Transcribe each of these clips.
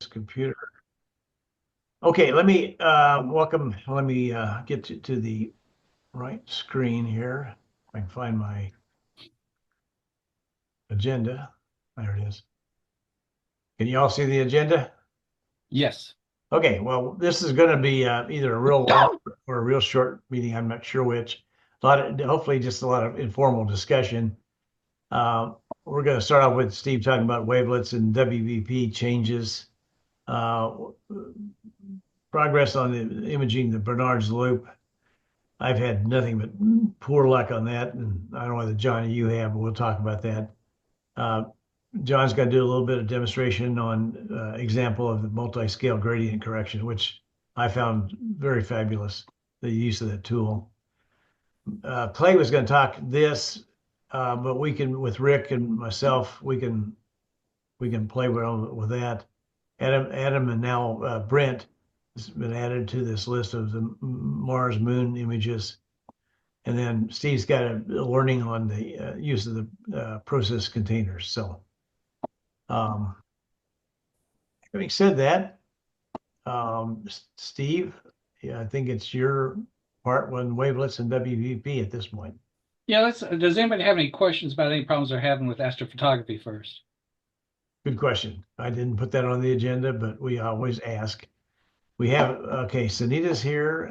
computer. Okay, let me let me get to the right screen here. I can find my agenda. There it is. Can you all see the agenda? Yes. Okay, well, this is going to be either a real long or a real short meeting. I'm not sure which. Hopefully, just a lot of informal discussion. Uh, we're going to start off with Steve talking about wavelets and WVP changes. Uh, Progress on the imaging the Bernard's loop. I've had nothing but poor luck on that, and I don't know whether Johnny you have, but we'll talk about that. Uh, John's going to do a little bit of demonstration on example of the multi-scale gradient correction, which I found very fabulous, the use of that tool. Clay was going to talk this, but we can, with Rick and myself, we can play with that. Adam, and now Brent has been added to this list of the Mars Moon images. And then Steve's got a learning on the use of the process containers. So um, having said that, Steve, yeah, I think it's your part on wavelets and WVP at this point. Yeah, does anybody have any questions about any problems they're having with astrophotography first? Good question. I didn't put that on the agenda, but we always ask. We have, okay, Sunita's here.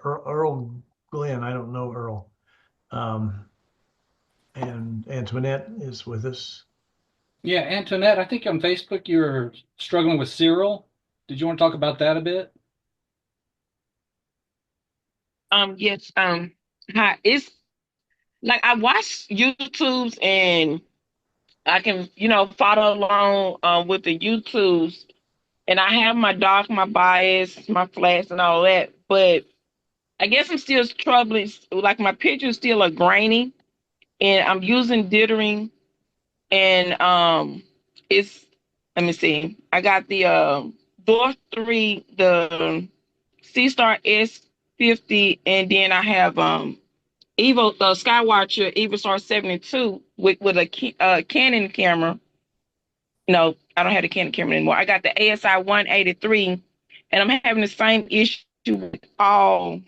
Earl Glenn, I don't know Earl. Um, and Antoinette is with us. Yeah, Antoinette, I think on Facebook you were struggling with Cyril. Did you want to talk about that a bit? Yes, hi. It's like I watch YouTubes and I can, follow along with the YouTubes and I have my dark, my bias, my flats and all that, but I guess I'm still troubling. Like my pictures still are grainy and I'm using dithering and it's let me see. I got the Dwarf 3, the C Star S50, and then I have Evo Skywatcher EvoStar 72 with a Canon camera. No, I don't have the Canon camera anymore. I got the ASI 183, and I'm having the same issue with all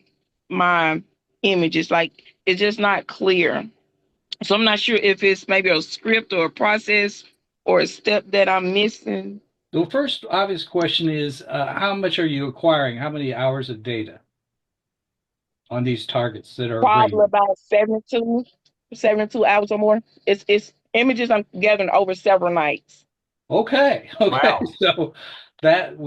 my images. Like it's just not clear. So I'm not sure if it's maybe a script or a process or a step that I'm missing. The first obvious question is how much are you acquiring? How many hours of data on these targets that are Probably green? about 72 hours or more. It's images I'm gathering over several nights. Okay, okay. Wow. So that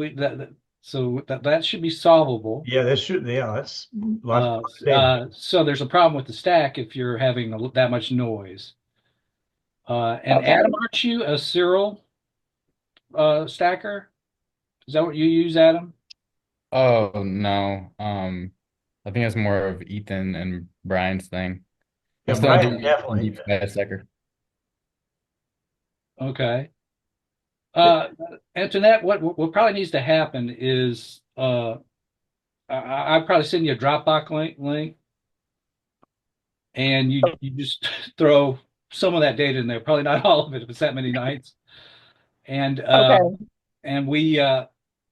should be solvable. Yeah, that should, yeah, that's a lot of data. So there's a problem with the stack if you're having that much noise. And Okay. Adam, aren't you a Cyril stacker? Is that what you use, Adam? Oh no. I think it's more of Ethan and Brian's thing. I'm Yeah, still Brian doing definitely. deep sky stacker. Okay. Uh, Antoinette, what probably needs to happen is I'll probably send you a Dropbox link, and you just throw some of that data in there. Probably not all of it if it's that many nights, and Okay.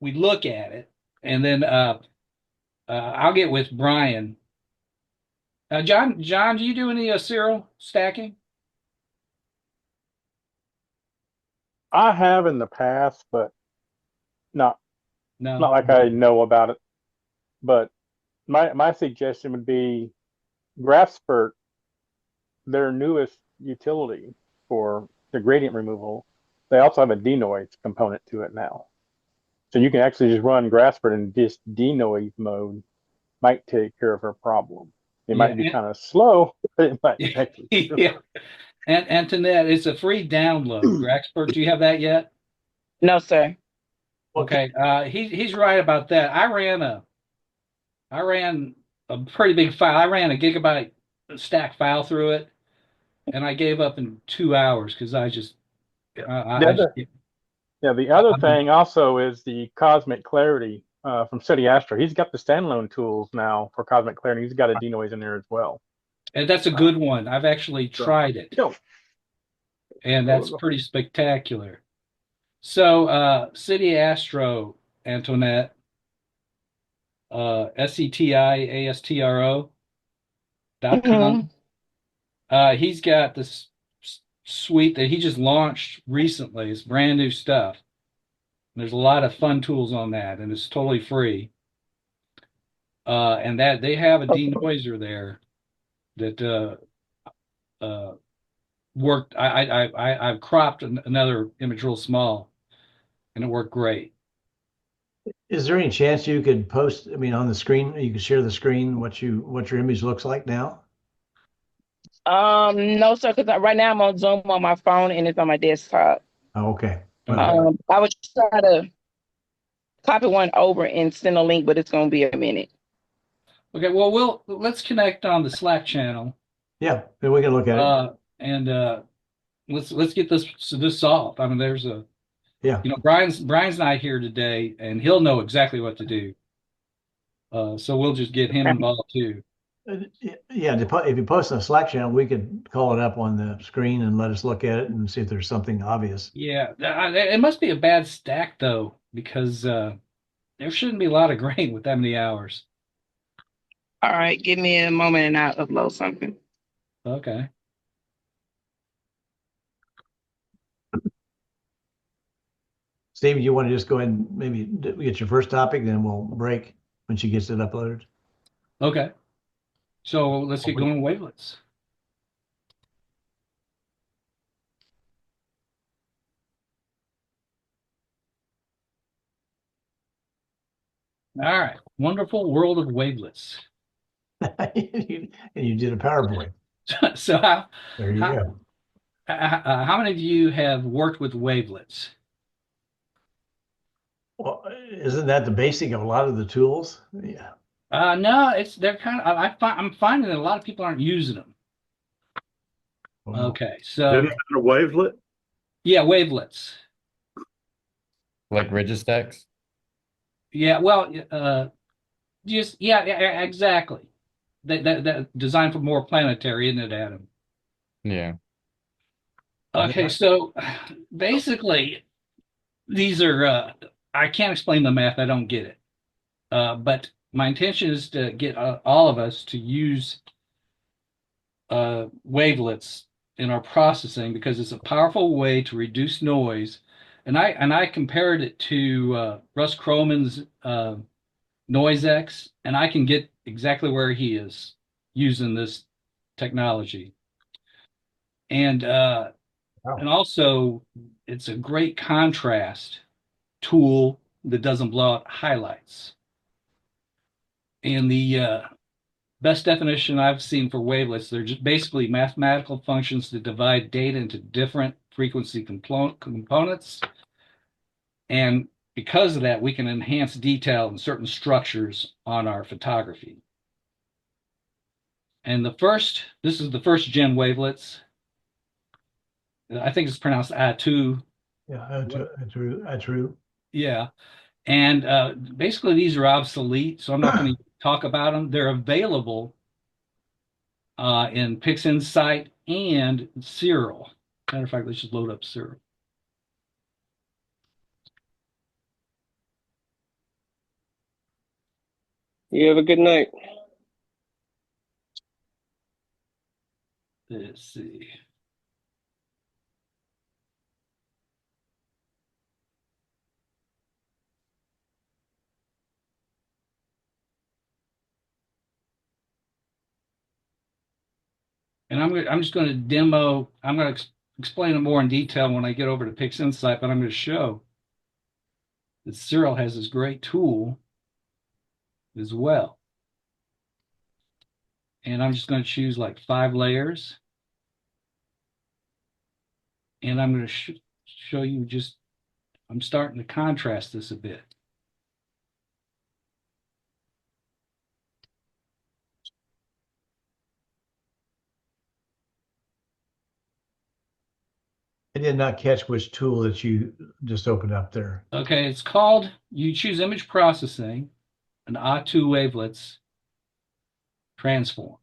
we look at it, and then I'll get with Brian. John, do you do any serial stacking? I have in the past, but not No. not like I know about it. But my suggestion would be GraphSpurt, their newest utility for the gradient removal. They also have a denoise component to it now. So you can actually just run GraphSpurt in just denoise mode. Might take care of her problem. It Yeah, might be kind of slow, but it might actually. yeah. And Antoinette, it's a free download. Expert, do you have that yet? No, sir. Okay. He's right about that. I ran a pretty big file. I ran a gigabyte stack file through it, and I gave up in 2 hours because I just I just The other thing also is the cosmic clarity from City Astro. He's got the standalone tools now for cosmic clarity. He's got a denoise in there as well. and that's a good one. I've actually tried it, So, and that's pretty spectacular. So City Astro, Antoinette, SETIASTRO.com. Mhm. He's got this suite that he just launched recently. It's brand new stuff. There's a lot of fun tools on that, and it's totally free. And that they have a denoiser there that uh, worked. I've cropped another image real small, and it worked great. Is there any chance you could post, I mean, on the screen, you could share the screen, what your image looks like now? No, sir, because right now I'm on Zoom on my phone and it's on my desktop. Oh, okay. Okay. Well, I would try to copy one over and send a link, but it's gonna be a minute. Okay. Well, let's connect on the Slack channel, yeah, then we can look at it. and let's get this solved. I mean, there's a Yeah. Brian's not here today, and he'll know exactly what to do. So we'll just get him involved too. Yeah, if you post on the Slack channel, we could call it up on the screen and let us look at it and see if there's something obvious. Yeah, it must be a bad stack though, because there shouldn't be a lot of grain with that many hours. All right, give me a moment and I'll upload something. Okay. Steve, you want to just go ahead and maybe get your first topic, then we'll break when she gets it uploaded. Okay. So let's get going with wavelets. All right. Wonderful world of wavelets. And you did a PowerPoint. So There you go. how many of you have worked with wavelets? Well, isn't that the basic of a lot of the tools? Yeah. No, they're kind of I'm finding that a lot of people aren't using them. Well, Okay, Have so you had a wavelet? yeah, wavelets. Like Registex? Yeah, well, just yeah, exactly. That designed for more planetary, isn't it, Adam? Yeah. Okay, so basically these are I can't explain the math, I don't get it. But my intention is to get all of us to use wavelets in our processing because it's a powerful way to reduce noise. And I compared it to Russ Croman's Noise X, and I can get exactly where he is using this technology. And Wow. and also it's a great contrast tool that doesn't blow out highlights. And the best definition I've seen for wavelets, they're just basically mathematical functions that divide data into different frequency components. And because of that, we can enhance detail in certain structures on our photography. And this is the first gen wavelets. I think it's pronounced A2. Yeah, that's true. Yeah. And basically, these are obsolete, so I'm not going to talk about them. They're available in Pixinsight and Cyril. Matter of fact, let's just load up Cyril. You have a good night. Let's see. And I'm just going to demo. I'm going to explain it more in detail when I get over to Pixinsight, but I'm going to show that Cyril has this great tool as well. And I'm just going to choose like 5 layers. And I'm going to show you I'm starting to contrast this a bit. I did not catch which tool that you just opened up there. Okay, you choose image processing and A2 wavelets transform.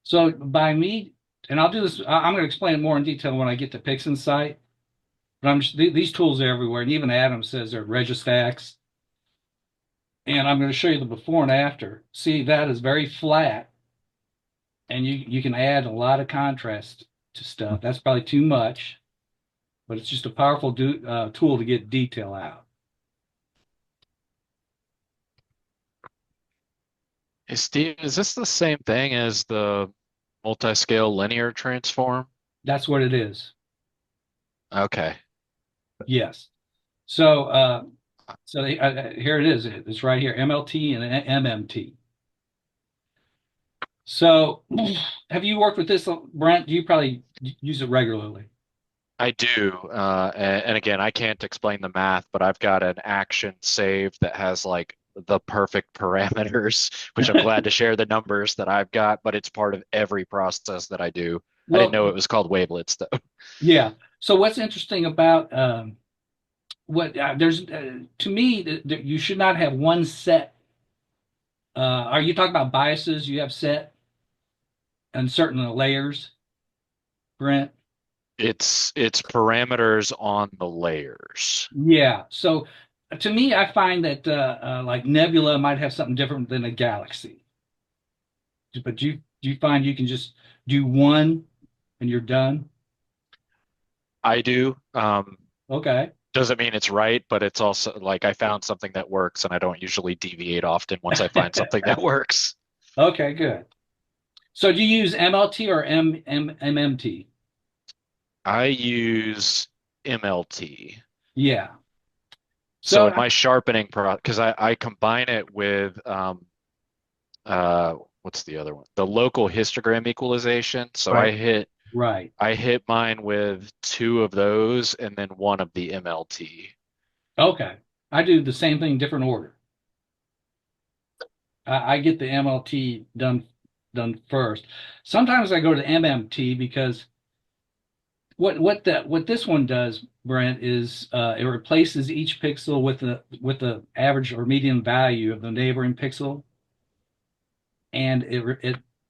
So by me, and I'll do this, I'm going to explain it more in detail when I get to Pixinsight. But these tools are everywhere, and even Adam says they're Registax. And I'm going to show you the before and after. See, that is very flat, and you can add a lot of contrast to stuff. That's probably too much, but it's just a powerful tool to get detail out. Hey Steve, is this the same thing as the multi-scale linear transform? That's what it is. Okay. Yes. So, here it is. It's right here, MLT and MMT. So, have you worked with this, Brent? You probably use it regularly. I do. And again, I can't explain the math, but I've got an action saved that has like the perfect parameters, which I'm glad to share the numbers that I've got, but it's part of every process that I do. I didn't know it was called Wavelets though. Yeah. So what's interesting about what there's to me that you should not have one set. Are you talking about biases you have set and certain layers, Brent? It's parameters on the layers. Yeah. So to me, I find that like nebula might have something different than a galaxy. But you find you can just do one and you're done? I do. Okay. Doesn't mean it's right, but it's also like I found something that works and I don't usually deviate often once I find something that works. Okay, good. So do you use MLT or MMT? I use MLT. Yeah. So So in my sharpening because I combine it with what's the other one? The local histogram equalization. So Right. right. I hit mine with 2 of those and then 1 of the MLT. Okay. I do the same thing, different order. I get the MLT done first. Sometimes I go to MMT because what this one does, Brent, is it replaces each pixel with the average or median value of the neighboring pixel, and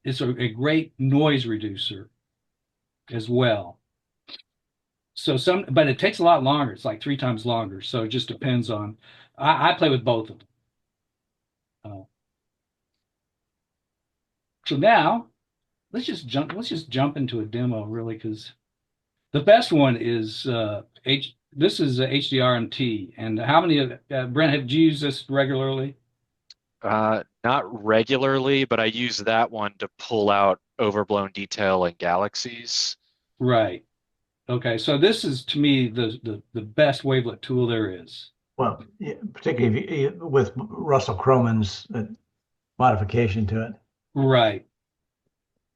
it's a great noise reducer as well. So but it takes a lot longer. It's like 3 times longer. So it just depends on. I play with both of them. So now let's just jump into a demo really, because the best one is this is HDRMT. And how many of Brent, have you used this regularly? Not regularly, but I use that one to pull out overblown detail in galaxies. Right. Okay. So this is to me the best wavelet tool there is. Well, yeah, particularly with Russell Croman's modification to it. Right.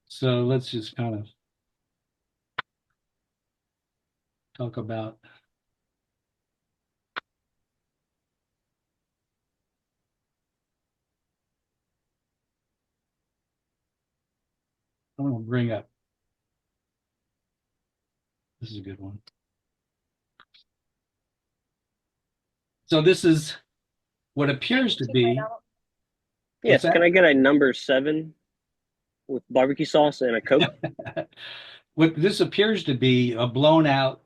So let's just kind of talk about. I'm going to bring up. This is a good one. So this is what appears to be. Yes, What's can that? I get a number 7 with barbecue sauce and a Coke? What this appears to be a blown out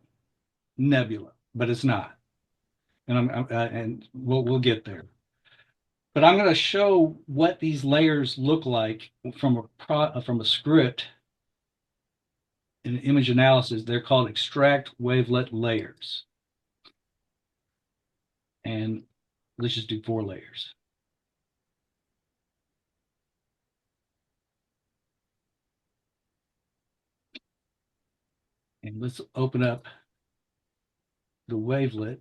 nebula, but it's not. And and we'll get there. But I'm going to show what these layers look like from a script in image analysis. They're called extract wavelet layers. And let's just do 4 layers. And let's open up the wavelet.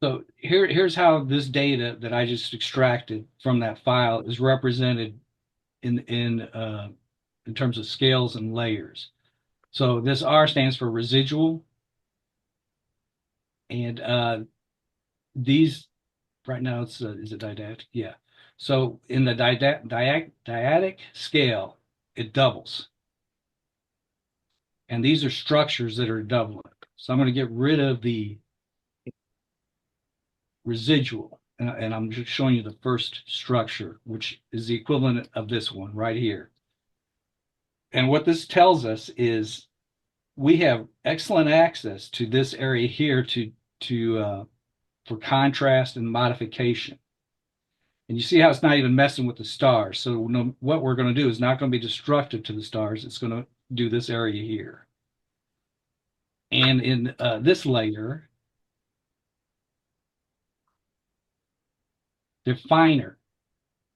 So here's how this data that I just extracted from that file is represented in terms of scales and layers. So this R stands for residual, and these right now it's is it didactic? Yeah. So in the dyadic scale, it doubles, and these are structures that are doubling. So I'm going to get rid of the residual, and I'm just showing you the first structure, which is the equivalent of this one right here. And what this tells us is we have excellent access to this area here for contrast and modification. And you see how it's not even messing with the stars. So what we're going to do is not going to be destructive to the stars. It's going to do this area here. And in this layer, they're finer.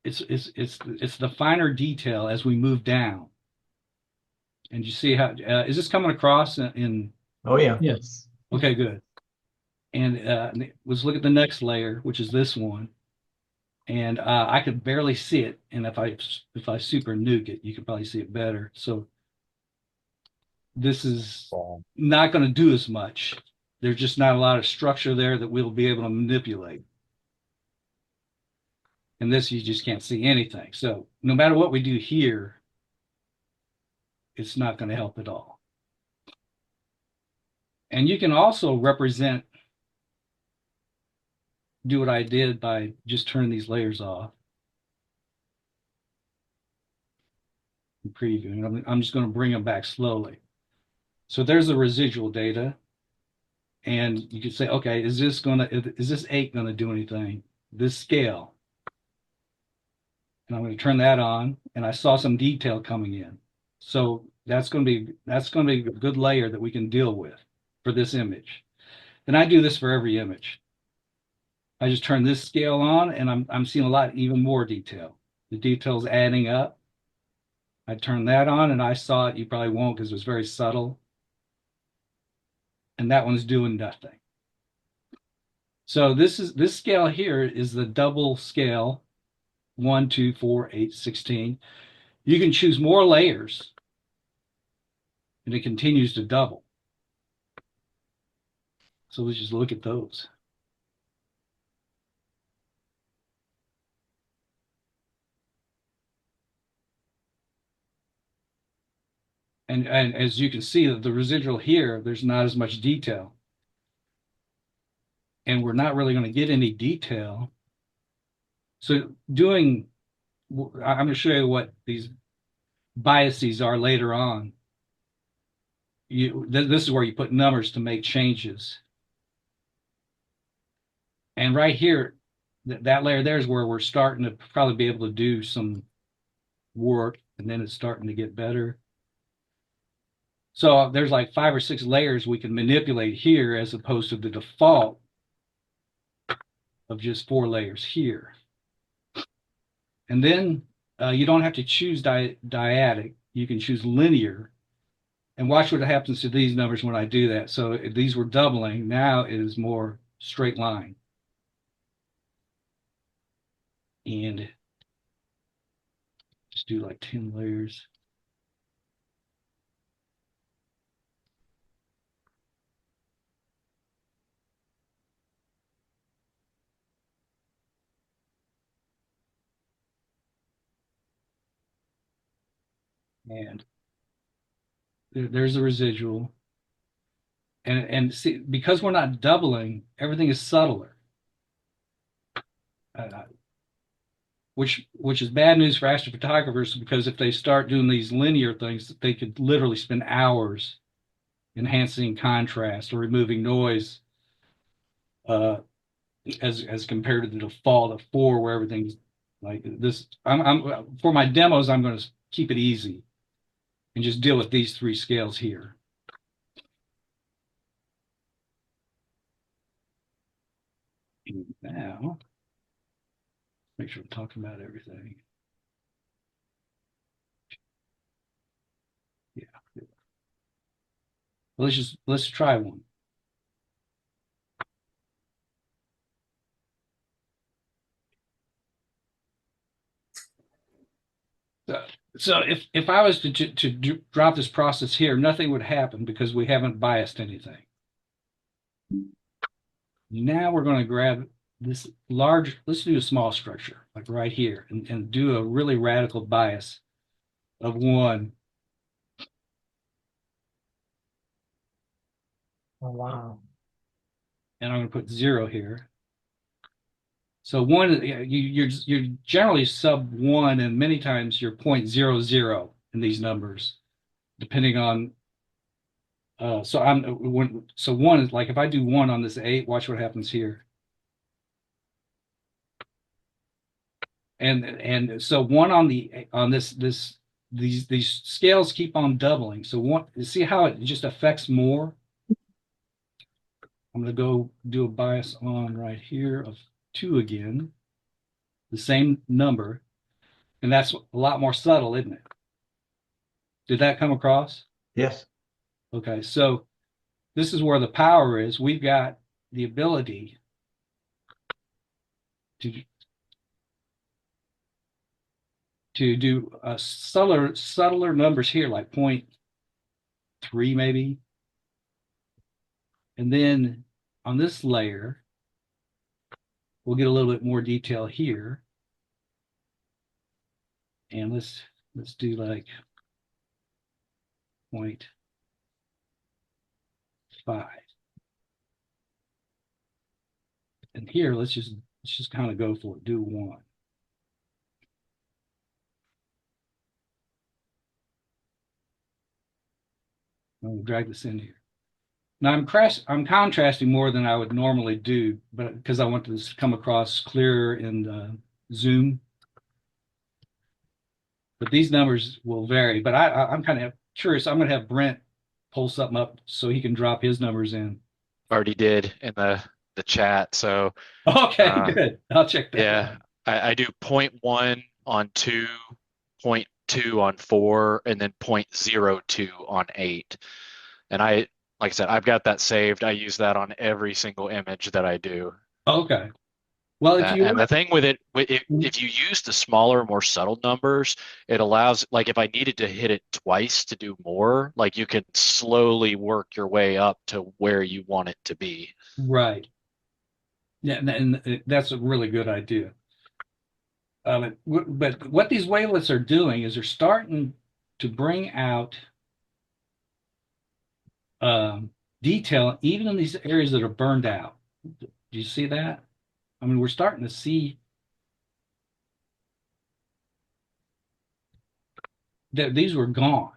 It's the finer detail as we move down. And you see how is this coming across in? Oh yeah. Yes. Okay, good. And let's look at the next layer, which is this one. And I could barely see it. And if I super nuke it, you could probably see it better. So this is not going to do as much. There's just not a lot of structure there that we'll be able to manipulate. And this, you just can't see anything. So no matter what we do here, it's not going to help at all. And you can also do what I did by just turning these layers off. And previewing. I'm just going to bring them back slowly. So there's the residual data. And you can say, okay, is this 8 going to do anything? This scale. And I'm going to turn that on, and I saw some detail coming in. So that's going to be a good layer that we can deal with for this image. And I do this for every image. I just turn this scale on, and I'm seeing even more detail. The detail's adding up. I turn that on, and I saw it. You probably won't because it was very subtle. And that one's doing nothing. So this scale here is the double scale. 1, 2, 4, 8, 16. You can choose more layers, and it continues to double. So let's just look at those. And as you can see, the residual here, there's not as much detail. And we're not really going to get any detail. So I'm going to show you what these biases are later on. This is where you put numbers to make changes. And right here, that layer there is where we're starting to probably be able to do some work, and then it's starting to get better. So there's like 5 or 6 layers we can manipulate here as opposed to the default of just 4 layers here. And then you don't have to choose dyadic. You can choose linear. And watch what happens to these numbers when I do that. So if these were doubling, now it is more straight line. And just do like 10 layers. And there's the residual. And see, because we're not doubling, everything is subtler. Which is bad news for astrophotographers, because if they start doing these linear things, they could literally spend hours enhancing contrast or removing noise as compared to the default of 4, where everything's like this. I'm for my demos, I'm going to keep it easy and just deal with these 3 scales here. And now, make sure I'm talking about everything. Yeah. Well, let's try one. So if I was to drop this process here, nothing would happen because we haven't biased anything. Now we're going to grab this large, let's do a small structure, like right here, and do a really radical bias of 1. Oh, wow. And I'm going to put 0 here. So one, you're generally sub 1, and many times you're 0.00 in these numbers, depending on. So 1 is like if I do 1 on this 8, watch what happens here. And so 1 on these scales keep on doubling. So see how it just affects more. I'm going to go do a bias on right here of 2 again, the same number, and that's a lot more subtle, isn't it? Did that come across? Yes. Okay, so this is where the power is. We've got the ability to do subtler numbers here, like 0.3 maybe. And then on this layer, we'll get a little bit more detail here. And let's do like 0.5. And here, let's just kind of go for it. Do 1. And we'll drag this in here. Now I'm contrasting more than I would normally do, but because I want this to come across clearer in Zoom. But these numbers will vary. But I'm kind of curious. I'm going to have Brent pull something up so he can drop his numbers in. Already did in the chat. So Okay, good. I'll check that yeah, out. I do 0.1 on 2, 0.2 on 4, and then 0.02 on 8. And like I said, I've got that saved. I use that on every single image that I do. Okay. Well, And the thing with it, if you use the smaller, more subtle numbers, it allows, like if I needed to hit it twice to do more, like you can slowly work your way up to where you want it to be. right. Yeah, and that's a really good idea. But what these wavelets are doing is they're starting to bring out detail even in these areas that are burned out. Do you see that? I mean, we're starting to see that these were gone.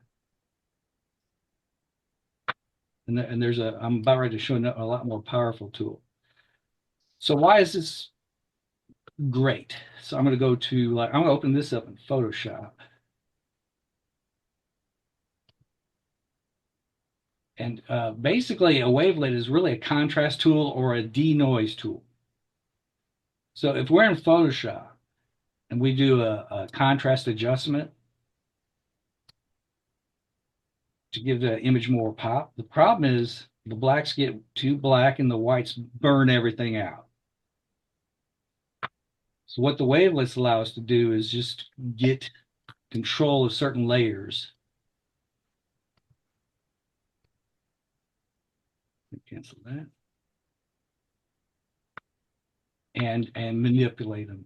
And I'm about ready to show a lot more powerful tool. So why is this great? So I'm going to go to, I'm going to open this up in Photoshop. And basically, a wavelet is really a contrast tool or a denoise tool. So if we're in Photoshop and we do a contrast adjustment to give the image more pop, the problem is the blacks get too black and the whites burn everything out. So what the wavelets allow us to do is just get control of certain layers. Cancel that. And manipulate them.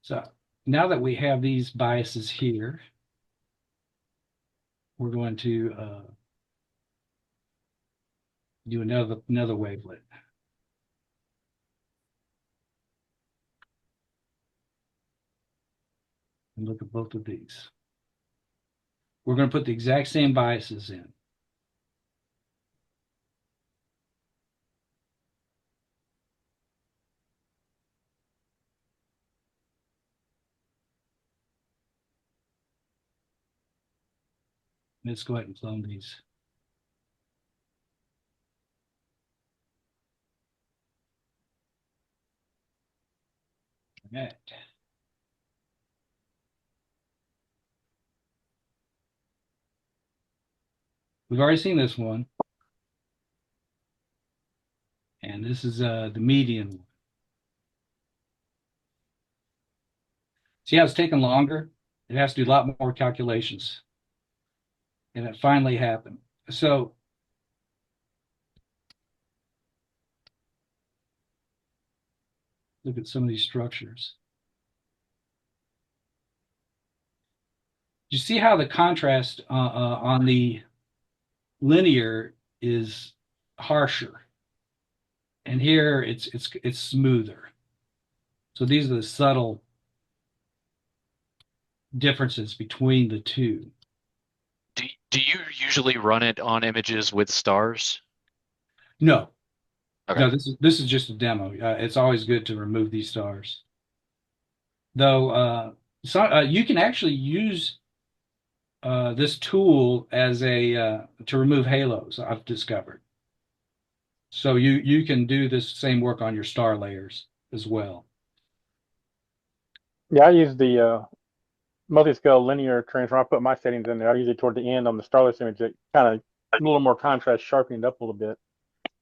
So now that we have these biases here, we're going to do another wavelet. And look at both of these. We're going to put the exact same biases in. Let's go ahead and clone these. All right. We've already seen this one. And this is the median one. See how it's taking longer? It has to do a lot more calculations. And it finally happened. So look at some of these structures. You see how the contrast on the linear is harsher. and here it's smoother. So these are the subtle differences between the two. Do you usually run it on images with stars? No, Okay. no, this is just a demo. It's always good to remove these stars. Though you can actually use this tool as a to remove halos, I've discovered. So you can do this same work on your star layers as well. Yeah, I use the multi-scale linear transform. I put my settings in there. I use it toward the end on the starless image that kind of a little more contrast, sharpening it up a little bit.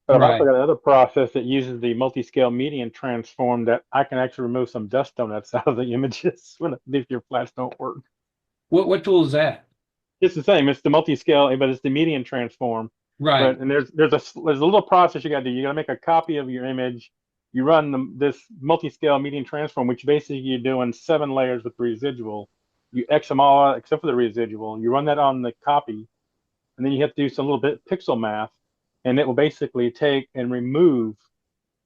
But I've also Right. got another process that uses the multi-scale median transform that I can actually remove some dust donuts out of the images if your flats don't work. What tool is that? It's the same. It's the multi-scale, but it's the median transform. Right. But and there's a little process you got to do. You got to make a copy of your image. You run this multi-scale median transform, which basically you're doing 7 layers with the residual. You X them all out except for the residual. You run that on the copy, and then you have to do some little bit pixel math, and it will basically take and remove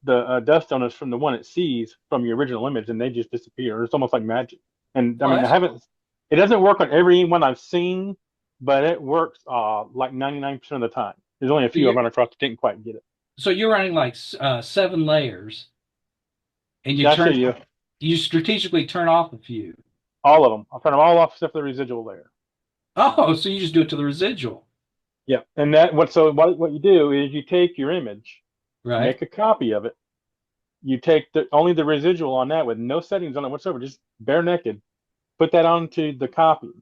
the dust donuts from the one it sees from your original image, and they just disappear. It's almost like magic. And I Oh, mean, that's cool. it doesn't work on every one I've seen, but it works like 99% of the time. There's only a So few I've you're run across that didn't quite get it. so you're running like 7 layers, and Yeah, I show you you strategically turn off a few. all of them. I'll turn them all off except for the residual layer. Oh, so you just do it to the residual, Yeah, and what you do is you take your image, right? make a copy of it. You take only the residual on that with no settings on it whatsoever, just bare naked. Put that onto the copy.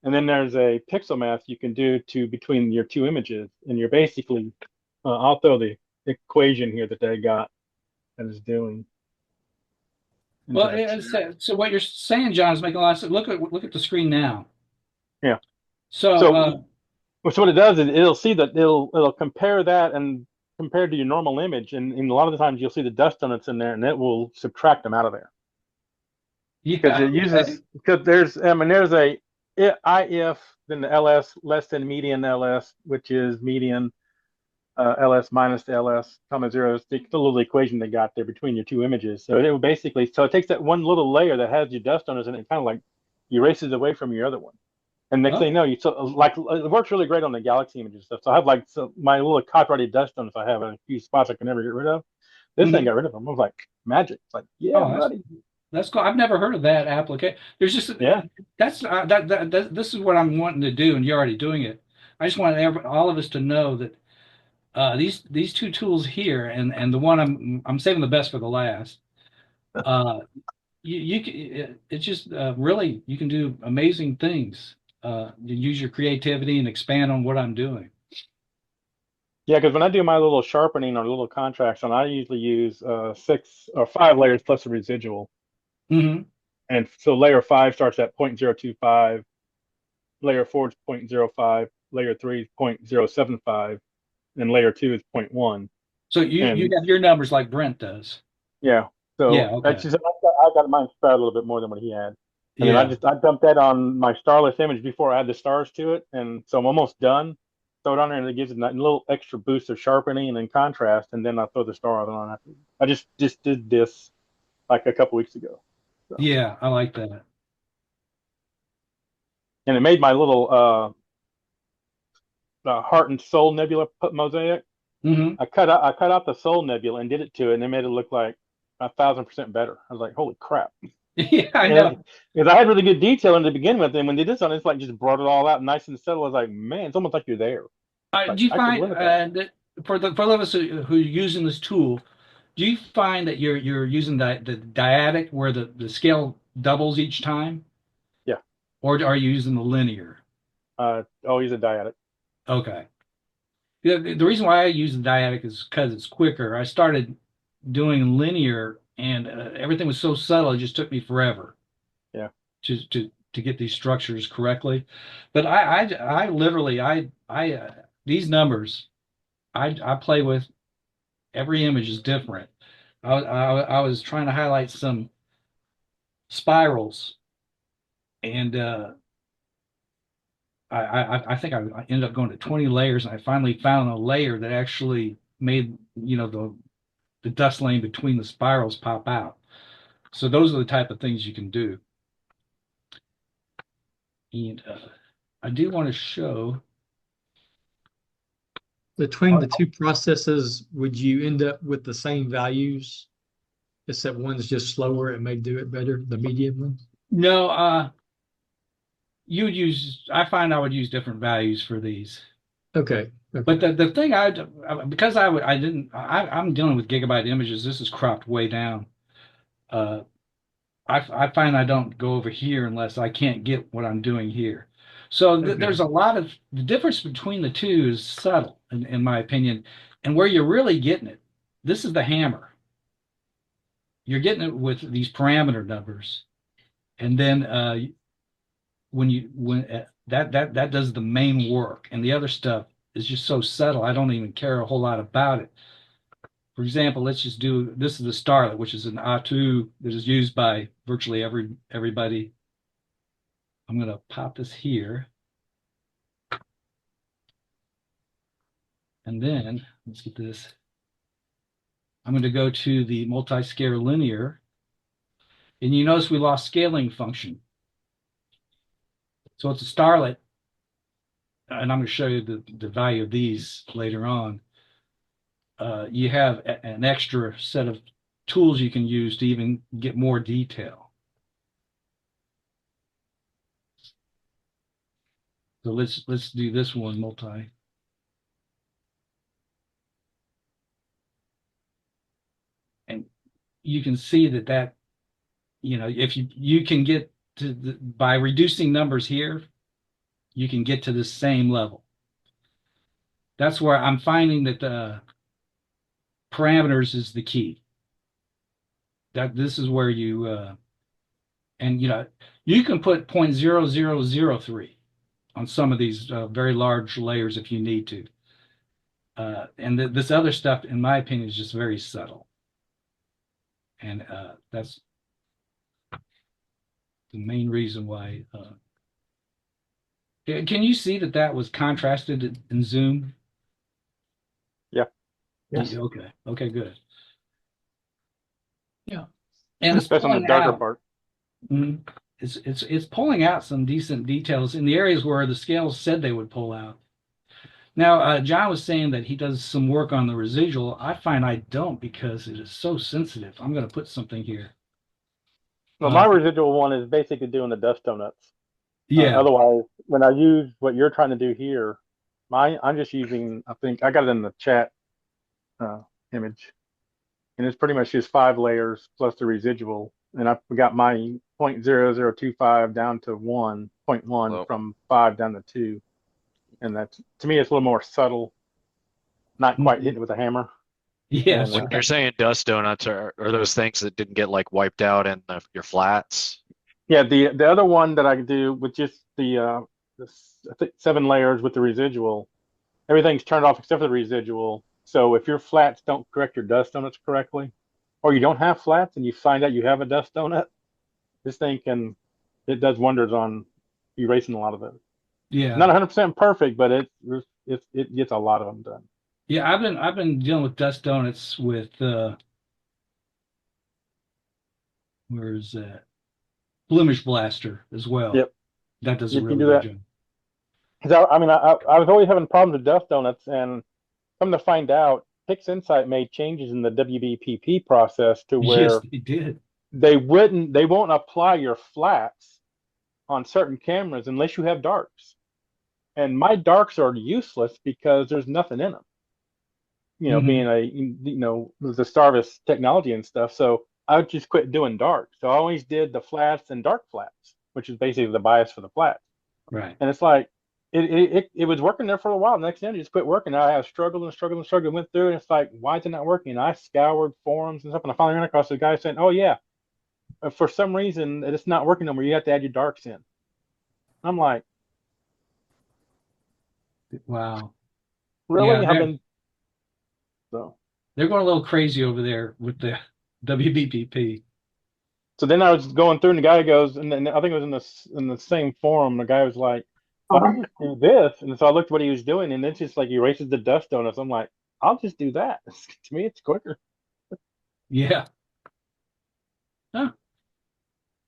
And then there's a pixel math you can do to between your two images, and you're basically, I'll throw the equation here that they got that is doing into Well, the chat. so what you're saying, John, is making a lot of sense. Look at the screen now. Yeah. So So, so what it does is it'll see that it'll compare that and compared to your normal image, and a lot of the times you'll see the dust donuts in there, and it will subtract them out of there because yeah, it uses because there's there's a if then the ls less than median ls, which is median ls minus the ls comma zero. It's the little equation they got there between your two images. So it will basically it takes that one little layer that has your dust donuts in it and kind of like erases away from your other one. And next thing you know, like it works really great on the Galaxy images stuff. So I have my little copyrighted dust donuts I have in a few spots I can never get rid of. This thing Mhm. got rid of them. I was like magic. It's like, yeah, Oh, buddy. that's cool. I've never heard of that application. There's just Yeah. that's this is what I'm wanting to do, and you're already doing it. I just want all of us to know that these two tools here, and the one I'm saving the best for the last. Uh, you can it's just really you can do amazing things. You use your creativity and expand on what I'm doing. Yeah, because when I do my little sharpening or little contraction, I usually use 6 or 5 layers plus a residual. Hmm. And so layer 5 starts at 0.025, layer 4 is 0.05, layer 3 is 0.075, and layer 2 is 0.1. So you And have your numbers like Brent does. yeah, Yeah. so that's Okay. just I got mine spread a little bit more than what he had. And then Yeah. I dumped that on my starless image before I add the stars to it, and so I'm almost done. Throw it on there, and it gives it a little extra boost of sharpening and contrast, and then I throw the stars on after. I just did this like a couple weeks ago, so. Yeah. I like that. And it made my little heart and soul nebula mosaic. Hmm. I cut out the soul nebula and did it to it, and it made it look like 1,000% better. I was like, holy crap. Yeah, I And know. because I had really good detail in to begin with, and when they did this on, it's like just brought it all out nice and subtle. I was like, man, it's almost like you're there. Like Do you I could find live with that. that for those of us who are using this tool, do you find that you're using the dyadic where the scale doubles each time, Yeah. or are you using the linear? He's a dyadic. Okay. The reason why I use the dyadic is because it's quicker. I started doing linear, and everything was so subtle; it just took me forever Yeah. to get these structures correctly. But I literally these numbers I play with. Every image is different. I was trying to highlight some spirals, and I think I ended up going to 20 layers, and I finally found a layer that actually made, the dust lane between the spirals pop out. So those are the type of things you can do. And I do want to show. Between the two processes, would you end up with the same values? Except one's just slower, it may do it better, the medium one? No, I find I would use different values for these. Okay. But the thing because I'm dealing with gigabyte images, this is cropped way down. I find I don't go over here unless I can't get what I'm doing here. So Okay. there's a lot of the difference between the two is subtle in my opinion. And where you're really getting it, this is the hammer. You're getting it with these parameter numbers. And then that does the main work, and the other stuff is just so subtle. I don't even care a whole lot about it. For example, let's just do this is the Starlet, which is an A2 that is used by virtually everybody. I'm going to pop this here. And then let's get this. I'm going to go to the multi-scale linear. And you notice we lost scaling function. So it's a Starlet. And I'm going to show you the value of these later on. You have an extra set of tools you can use to even get more detail. So let's do this one multi. And you can see that if you can get to by reducing numbers here, you can get to the same level. That's where I'm finding that parameters is the key. That this is where you and you can put 0.0003 on some of these very large layers if you need to. And this other stuff, in my opinion, is just very subtle. And that's the main reason why. Can you see that was contrasted in Zoom? Yeah. Yes. Okay. Okay, good. Yeah. And it's Especially on pulling the darker out. part. Mhm. It's pulling out some decent details in the areas where the scales said they would pull out. Now, John was saying that he does some work on the residual. I find I don't because it is so sensitive. I'm going to put something here. Well, my residual one is basically doing the dust donuts. Yeah. Otherwise, when I use what you're trying to do here, I'm just using, I think I got it in the chat image, and it's pretty much just 5 layers plus the residual. And I got my 0.0025 down to 1.1 from 5 down to 2. And that's, to me, it's a little more subtle, not quite hitting it with a hammer. Yes. When you're saying dust donuts, are those things that didn't get like wiped out in your flats? Yeah, the other one that I could do with just the I think 7 layers with the residual, everything's turned off except for the residual. So if your flats don't correct your dust donuts correctly, or you don't have flats and you find out you have a dust donut, this thing it does wonders on erasing a lot of those. Yeah. Not 100% perfect, but it gets a lot of them done. Yeah, I've been dealing with dust donuts with where is that? Blemish Blaster as well. Yep. That does You a can really do good that. job. Because I mean, I was always having problems with dust donuts, and come to find out, Pixinsight made changes in the WBPP process to where Yes, they did. they won't apply your flats on certain cameras unless you have darks. And my darks are useless because there's nothing in them. Being the Starvis technology and stuff. So I just quit doing dark. So I always did the flats and dark flats, which is basically the bias for the flats. Right. And it's like it was working there for a while. Next thing, it just quit working. I have struggled, went through, and it's like, why is it not working? And I scoured forums and stuff, and I finally ran across a guy saying, "Oh yeah, for some reason it's not working no more. You have to add your darks in." I'm like, Wow. really? Yeah, So they're going a little crazy over there with the WBPP. So then I was going through, and the guy goes, and then I think it was in the same forum. The guy was like, "Why don't you do this?" And so I looked what he was doing, and it's just like erases the dust donuts. I'm like, I'll just do that. To me, it's quicker. Yeah. Huh.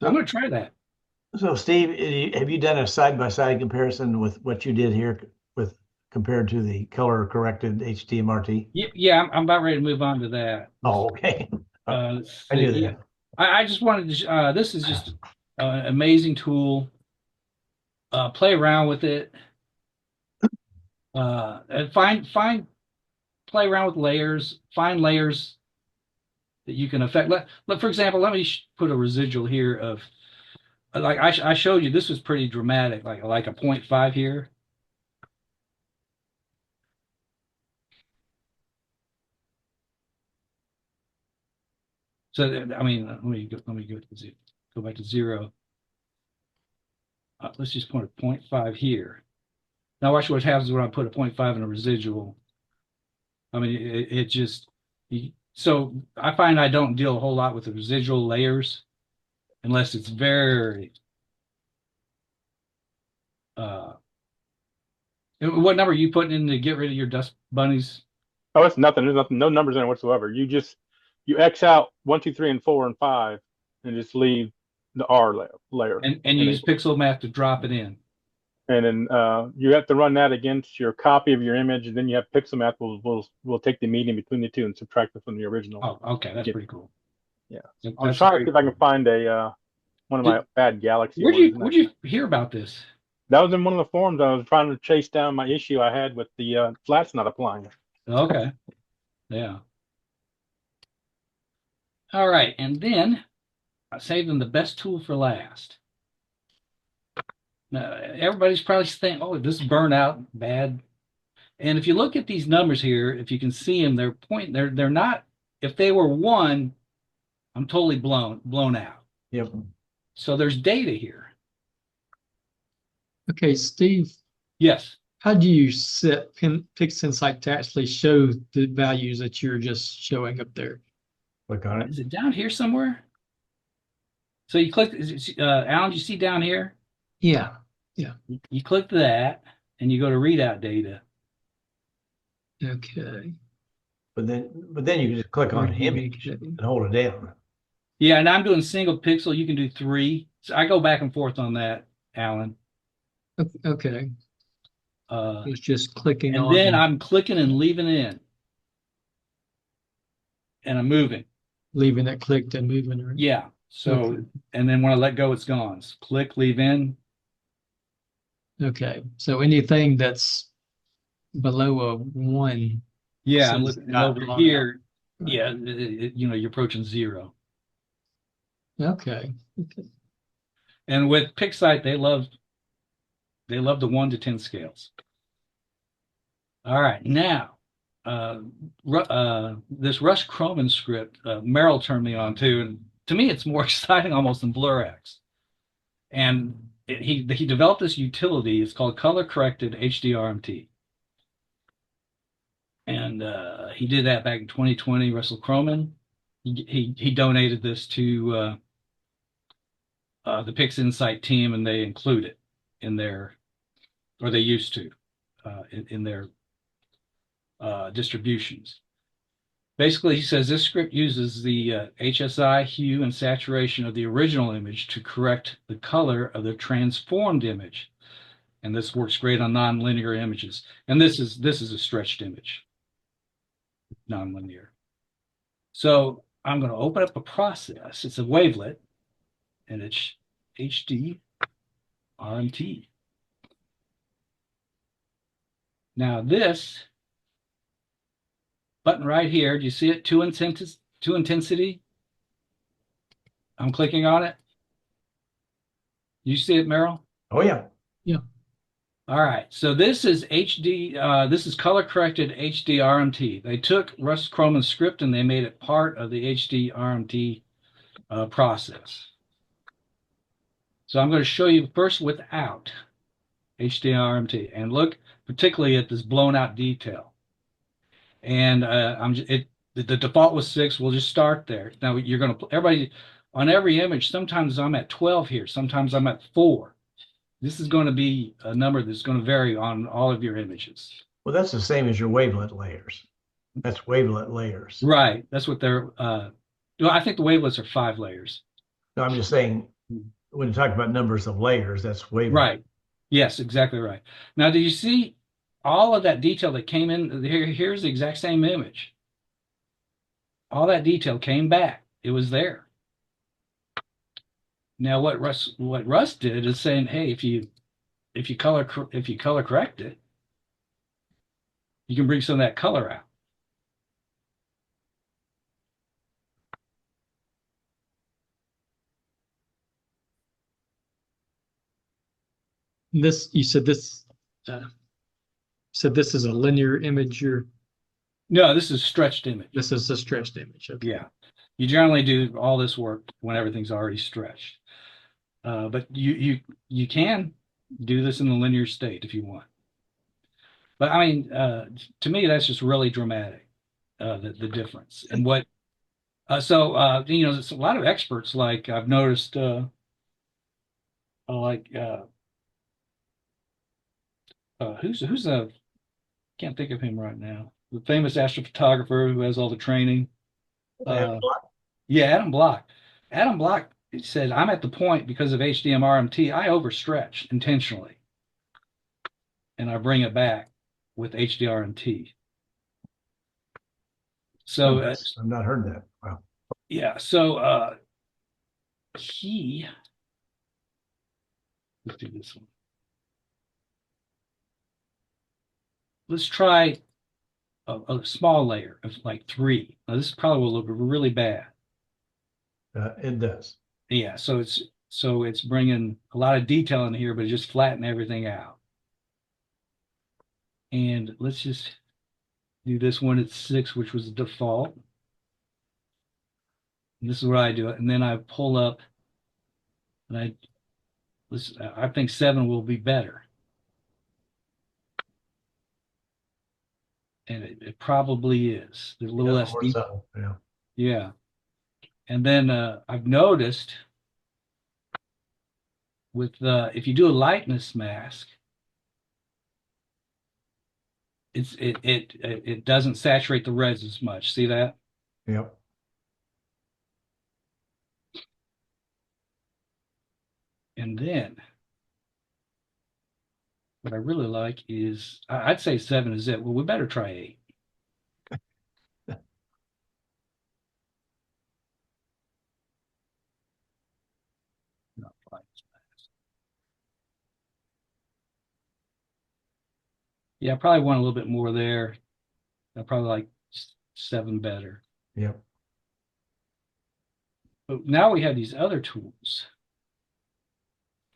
I'm going to try that. So Steve, have you done a side-by-side comparison with what you did here with compared to the color corrected HDMRT? Yeah, I'm about ready to move on to that. Oh, okay. Let's I knew see. that. I just wanted to, this is just an amazing tool. Play around with it. And play around with layers, find layers that you can affect. For example, let me put a residual here of, like I showed you, this was pretty dramatic, like a 0.5 here. So I mean, let me go back to 0. Let's just put a 0.5 here. Now watch what happens when I put a 0.5 in a residual. I mean, it just, so I find I don't deal a whole lot with the residual layers unless it's very, what number are you putting in to get rid of your dust bunnies? Oh, it's nothing. There's nothing. No numbers in it whatsoever. You X out 1, 2, 3, and 4 and 5, and just leave the R layer. And you use pixel math to drop it in. And then you have to run that against your copy of your image, and then you have Pixelmath will take the median between the two and subtract it from the original. Oh, okay, that's pretty cool. Yeah, That's I'm trying to see if I can find one of my bad Galaxy ones. Where'd you hear about this? That was in one of the forums. I was trying to chase down my issue I had with the flats not applying. Okay, yeah. All right, and then I saved them the best tool for last. Now, everybody's probably thinking, oh, this is burnout, bad. And if you look at these numbers here, if you can see them, they're not, if they were 1, I'm totally blown out. Yep. So there's data here. Okay, Steve, Yes. how do you set Pixinsight to actually show the values that you're just showing up there? Click on it. Is it down here somewhere? So you click, Alan, do you see down here? Yeah. You click that and you go to readout data. Okay. But then you can just click on image and hold it down. Yeah, and I'm doing single pixel. You can do 3. So I go back and forth on that, Alan. Okay. It's just clicking And on. then I'm clicking and leaving it in. And I'm moving. Leaving it clicked and moving. Right? Yeah. So, Okay. And then when I let go, it's gone. So click, leave in. Okay. So anything that's below a 1. Yeah, I'm says looking not over blown here. out. Yeah, you're approaching 0. Okay. And with Pixinsight, they love the 1 to 10 scales. All right, now this Russ Croman script, Merrill turned me on to, and to me, it's more exciting almost than BlurX. And he developed this utility. It's called color corrected HDRMT. And he did that back in 2020. Russell Croman, he donated this to the Pixinsight team, and they include it in their, or they used to, in their distributions. Basically, he says this script uses the HSI, hue, and saturation of the original image to correct the color of the transformed image. And this works great on nonlinear images. And this is a stretched image, nonlinear. So I'm going to open up a process. It's a wavelet, and it's HD RMT. Now this button right here, do you see it? To intensity. I'm clicking on it. You see it, Merrill? Oh yeah. All right. So this is HD. This is color corrected HD RMT. They took Russ Croman's script and they made it part of the HD RMT process. So I'm going to show you first without HD RMT, and look particularly at this blown out detail. And the default was 6. We'll just start there. Now you're going to, everybody on every image, sometimes I'm at 12 here, sometimes I'm at 4. This is going to be a number that's going to vary on all of your images. Well, that's the same as your wavelet layers. That's wavelet layers. Right. That's what they're. Well, I think the wavelets are 5 layers. No, I'm just saying, when you talk about numbers of layers, that's wavelength. Right. Yes, exactly right. Now, do you see all of that detail that came in? Here's the exact same image. All that detail came back. It was there. Now, what Russ did is saying, hey, if you color correct it, you can bring some of that color out. This, you said this is a linear image. No, this is stretched image. This is a stretched image. Okay. Yeah. You generally do all this work when everything's already stretched. But you can do this in the linear state if you want. But I mean, to me, that's just really dramatic, the difference. And what, you know, there's a lot of experts, like I've noticed, who's a, can't think of him right now, the famous astrophotographer who has all the training. Yeah, Adam Block. Adam Block said, I'm at the point because of HDM RMT, I overstretch intentionally. And I bring it back with HDRMT. So I've not heard that. Wow. yeah, so let's do this one. Let's try a small layer of like 3. Now this probably will look really bad. It does. Yeah, so it's bringing a lot of detail in here, but just flatten everything out. And let's just do this one at 6, which was the default. And this is where I do it. And then I pull up, and I think 7 will be better. And it probably is. There's a little less More detail. subtle, yeah. Yeah. And then I've noticed with if you do a lightness mask, it doesn't saturate the reds as much. See that? Yep. And then what I really like is I'd say 7 is it. Well, we better try 8. Not quite. Yeah, I probably want a little bit more there. I probably like 7 better. Yep. But now we have these other tools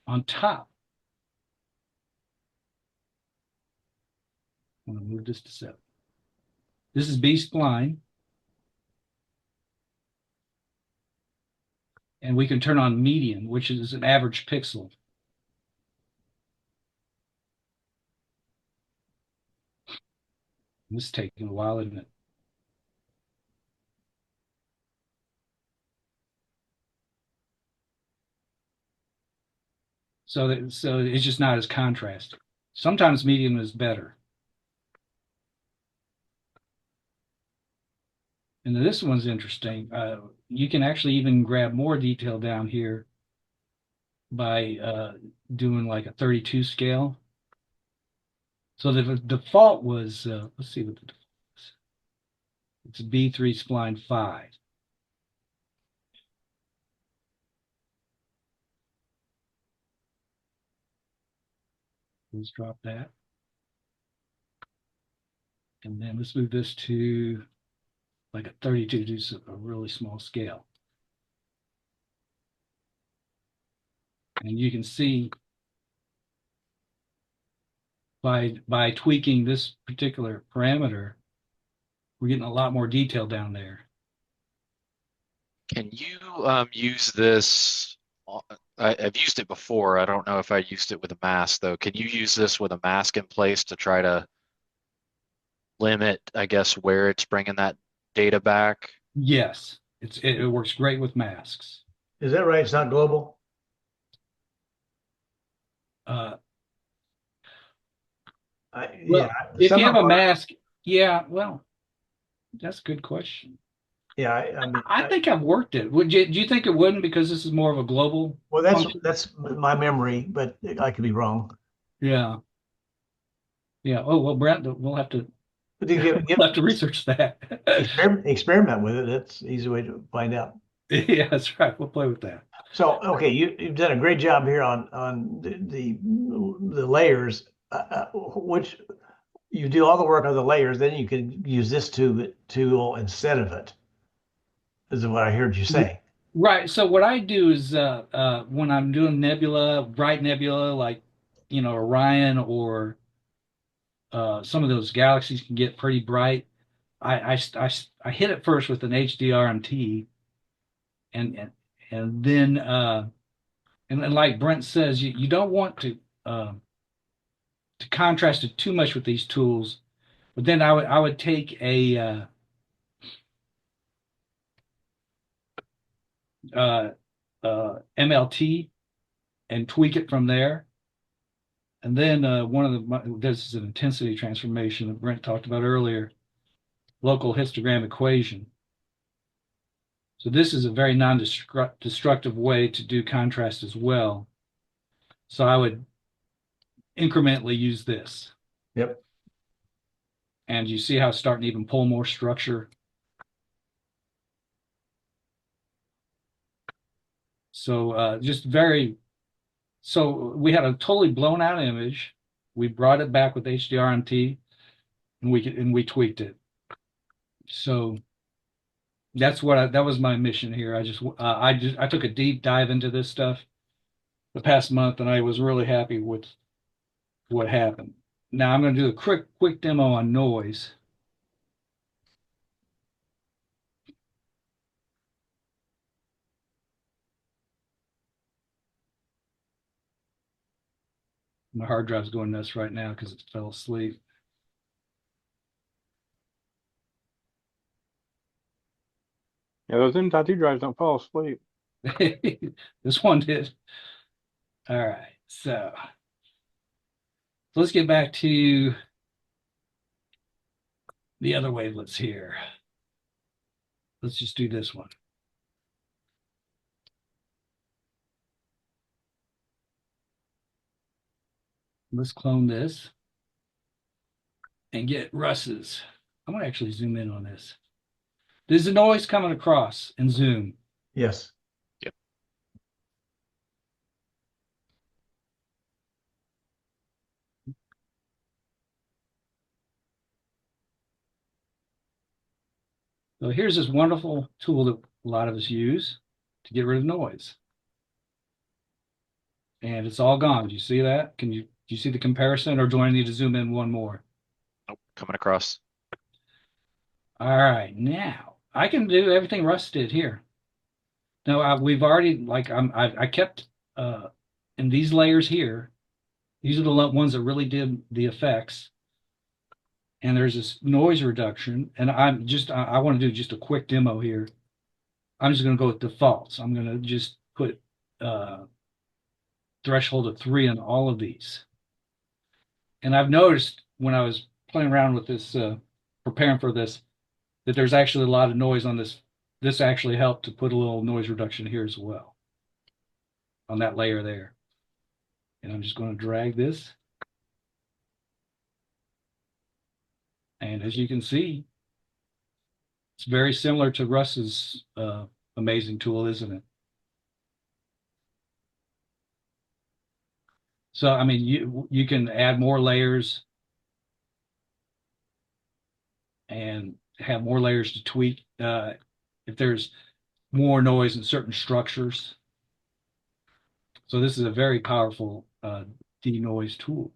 on top. I'm going to move this to 7. This is B-spline. And we can turn on median, which is an average pixel. This is taking a while, isn't it? So it's just not as contrasting. Sometimes medium is better. And this one's interesting. You can actually even grab more detail down here by doing like a 32 scale. So the default was, let's see what the default is. It's B3 spline 5. Let's drop that. And then let's move this to like a 32, do a really small scale. And you can see by tweaking this particular parameter, we're getting a lot more detail down there. Can you use this? I've used it before. I don't know if I used it with a mask though. Can you use this with a mask in place to try to limit, I guess, where it's bringing that data back? Yes, it works great with masks. Is that right? It's not global? Well, Yeah. if Some you have of a our- mask, yeah, well, That's a good question. Yeah, I mean, I think I've worked it. Would you? Do you think it wouldn't because this is more of a global well, function? that's my memory, but I could be wrong. Yeah. Yeah. Oh well, Brent, we'll have to But you we'll have to research that. experiment with it. That's the easy way to find out. Yeah, that's right. We'll play with that. So, okay, you've done a great job here on the layers, which you do all the work on the layers, then you can use this tool instead of it. This is what I heard you say. Right. So what I do is when I'm doing nebula, bright nebula, like Orion or some of those galaxies can get pretty bright. I hit it first with an HDRMT, and and and then and like Brent says, you don't want to contrast it too much with these tools. But then I would take a MLT and tweak it from there. And then this is an intensity transformation that Brent talked about earlier, local histogram equation. So this is a very non-destructive way to do contrast as well. So I would incrementally use this. Yep. And you see how it's starting to even pull more structure. So so we had a totally blown out image. We brought it back with HDRMT and we tweaked it. So that was my mission here. I took a deep dive into this stuff the past month, and I was really happy with what happened. Now I'm going to do a quick demo on noise. My hard drive's going nuts right now because it fell asleep. Yeah, those M.2 drives don't fall asleep. This one did. All right, so let's get back to the other wavelets here. Let's just do this one. Let's clone this and get Russ's. I'm going to actually zoom in on this. There's a noise coming across and zoom. Yes. Yep. So here's this wonderful tool that a lot of us use to get rid of noise. And it's all gone. Do you see that? Do you see the comparison, or do I need to zoom in one more? Nope, coming across. All right, now I can do everything Russ did here. Now we've already I kept in these layers here. These are the ones that really did the effects. And there's this noise reduction, and I want to do just a quick demo here. I'm just going to go with defaults. I'm going to just put threshold of 3 on all of these. And I've noticed when I was playing around with this, preparing for this, that there's actually a lot of noise on this. This actually helped to put a little noise reduction here as well on that layer there. And I'm just going to drag this. And as you can see, it's very similar to Russ's amazing tool, isn't it? So, I mean, you can add more layers and have more layers to tweak if there's more noise in certain structures. So this is a very powerful denoise tool.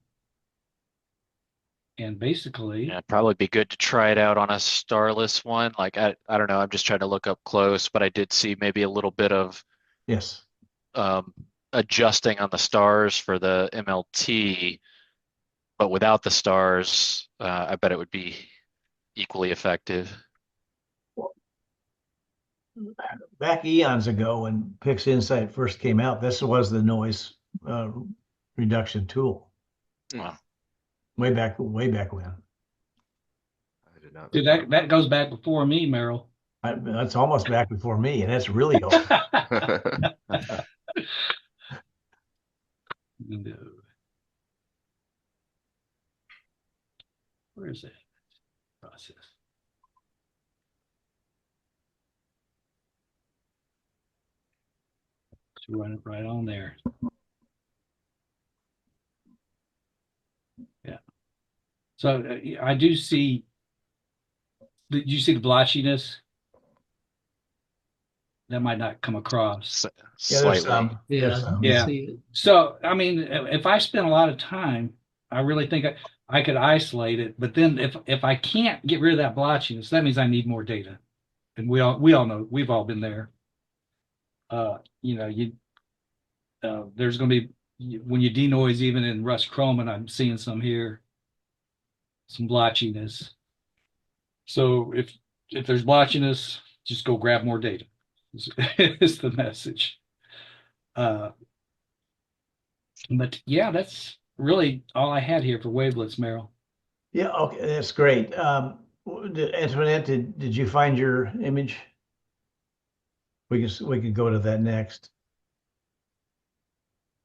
And basically, Yeah, it'd probably be good to try it out on a starless one. Like I don't know, I'm just trying to look up close, but I did see maybe a little bit of Yes. adjusting on the stars for the MLT, but without the stars, I bet it would be equally effective. Back eons ago when Pixinsight first came out, this was the noise reduction tool. Well, Way back when. I Dude, that goes back before me, Merrill. That's almost back before me, and that's really old. No. Where is that process? So run it right on there. Yeah. So I do see. Did you see the blotchiness? That might not come across. Yeah, there's Slightly. some. Yeah, There's I some. Yeah. see it. So, I mean, if I spend a lot of time, I really think I could isolate it. But then if I can't get rid of that blotchiness, that means I need more data. And we all know, we've all been there. You know, there's going to be, when you denoise even in rust chrome, and I'm seeing some here, some blotchiness. So if there's blotchiness, just go grab more data. Is the message. But yeah, that's really all I had here for wavelets, Merrill. Yeah, okay, that's great. Antoinette, did you find your image? We can go to that next.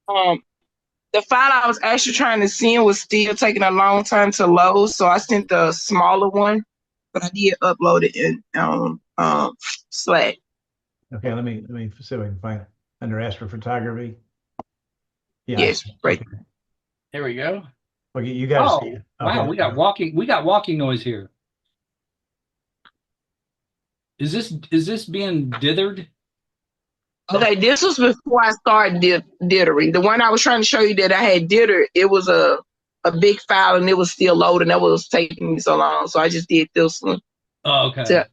The file I was actually trying to send was still taking a long time to load, so I sent the smaller one, but I did upload it in Slack. Okay, let me see if I can find it under astrophotography. Yeah, Yes, right. Okay. There we go. Okay, you guys Oh, see it. wow, Okay. we got walking noise here. Is this being dithered? Okay, this was before I started dithering. The one I was trying to show you that I had dithered, it was a big file and it was still loading. That was taking me so long, so I just did this one. Oh, okay. So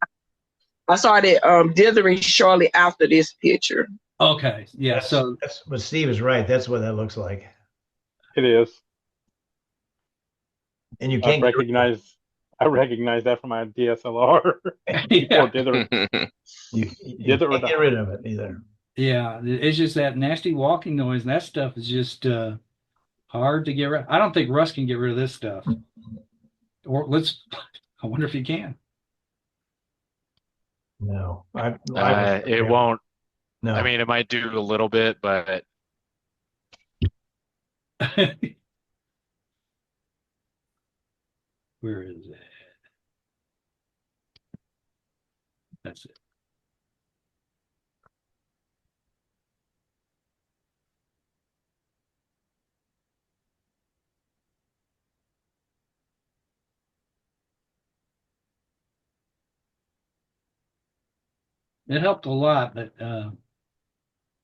I started dithering shortly after this picture. Okay. Yeah. That's what Steve is right. That's what that looks like. It is. And you I can't get rid of it. recognize that from my DSLR. Yeah. Or dither. You Dither or can't get die. rid of it either. Yeah, it's just that nasty walking noise, and that stuff is just hard to get rid. I don't think Russ can get rid of this stuff. Or I wonder if he can. No, It won't. No, I mean, it might do a little bit, but Where is it? That's it. It helped a lot, but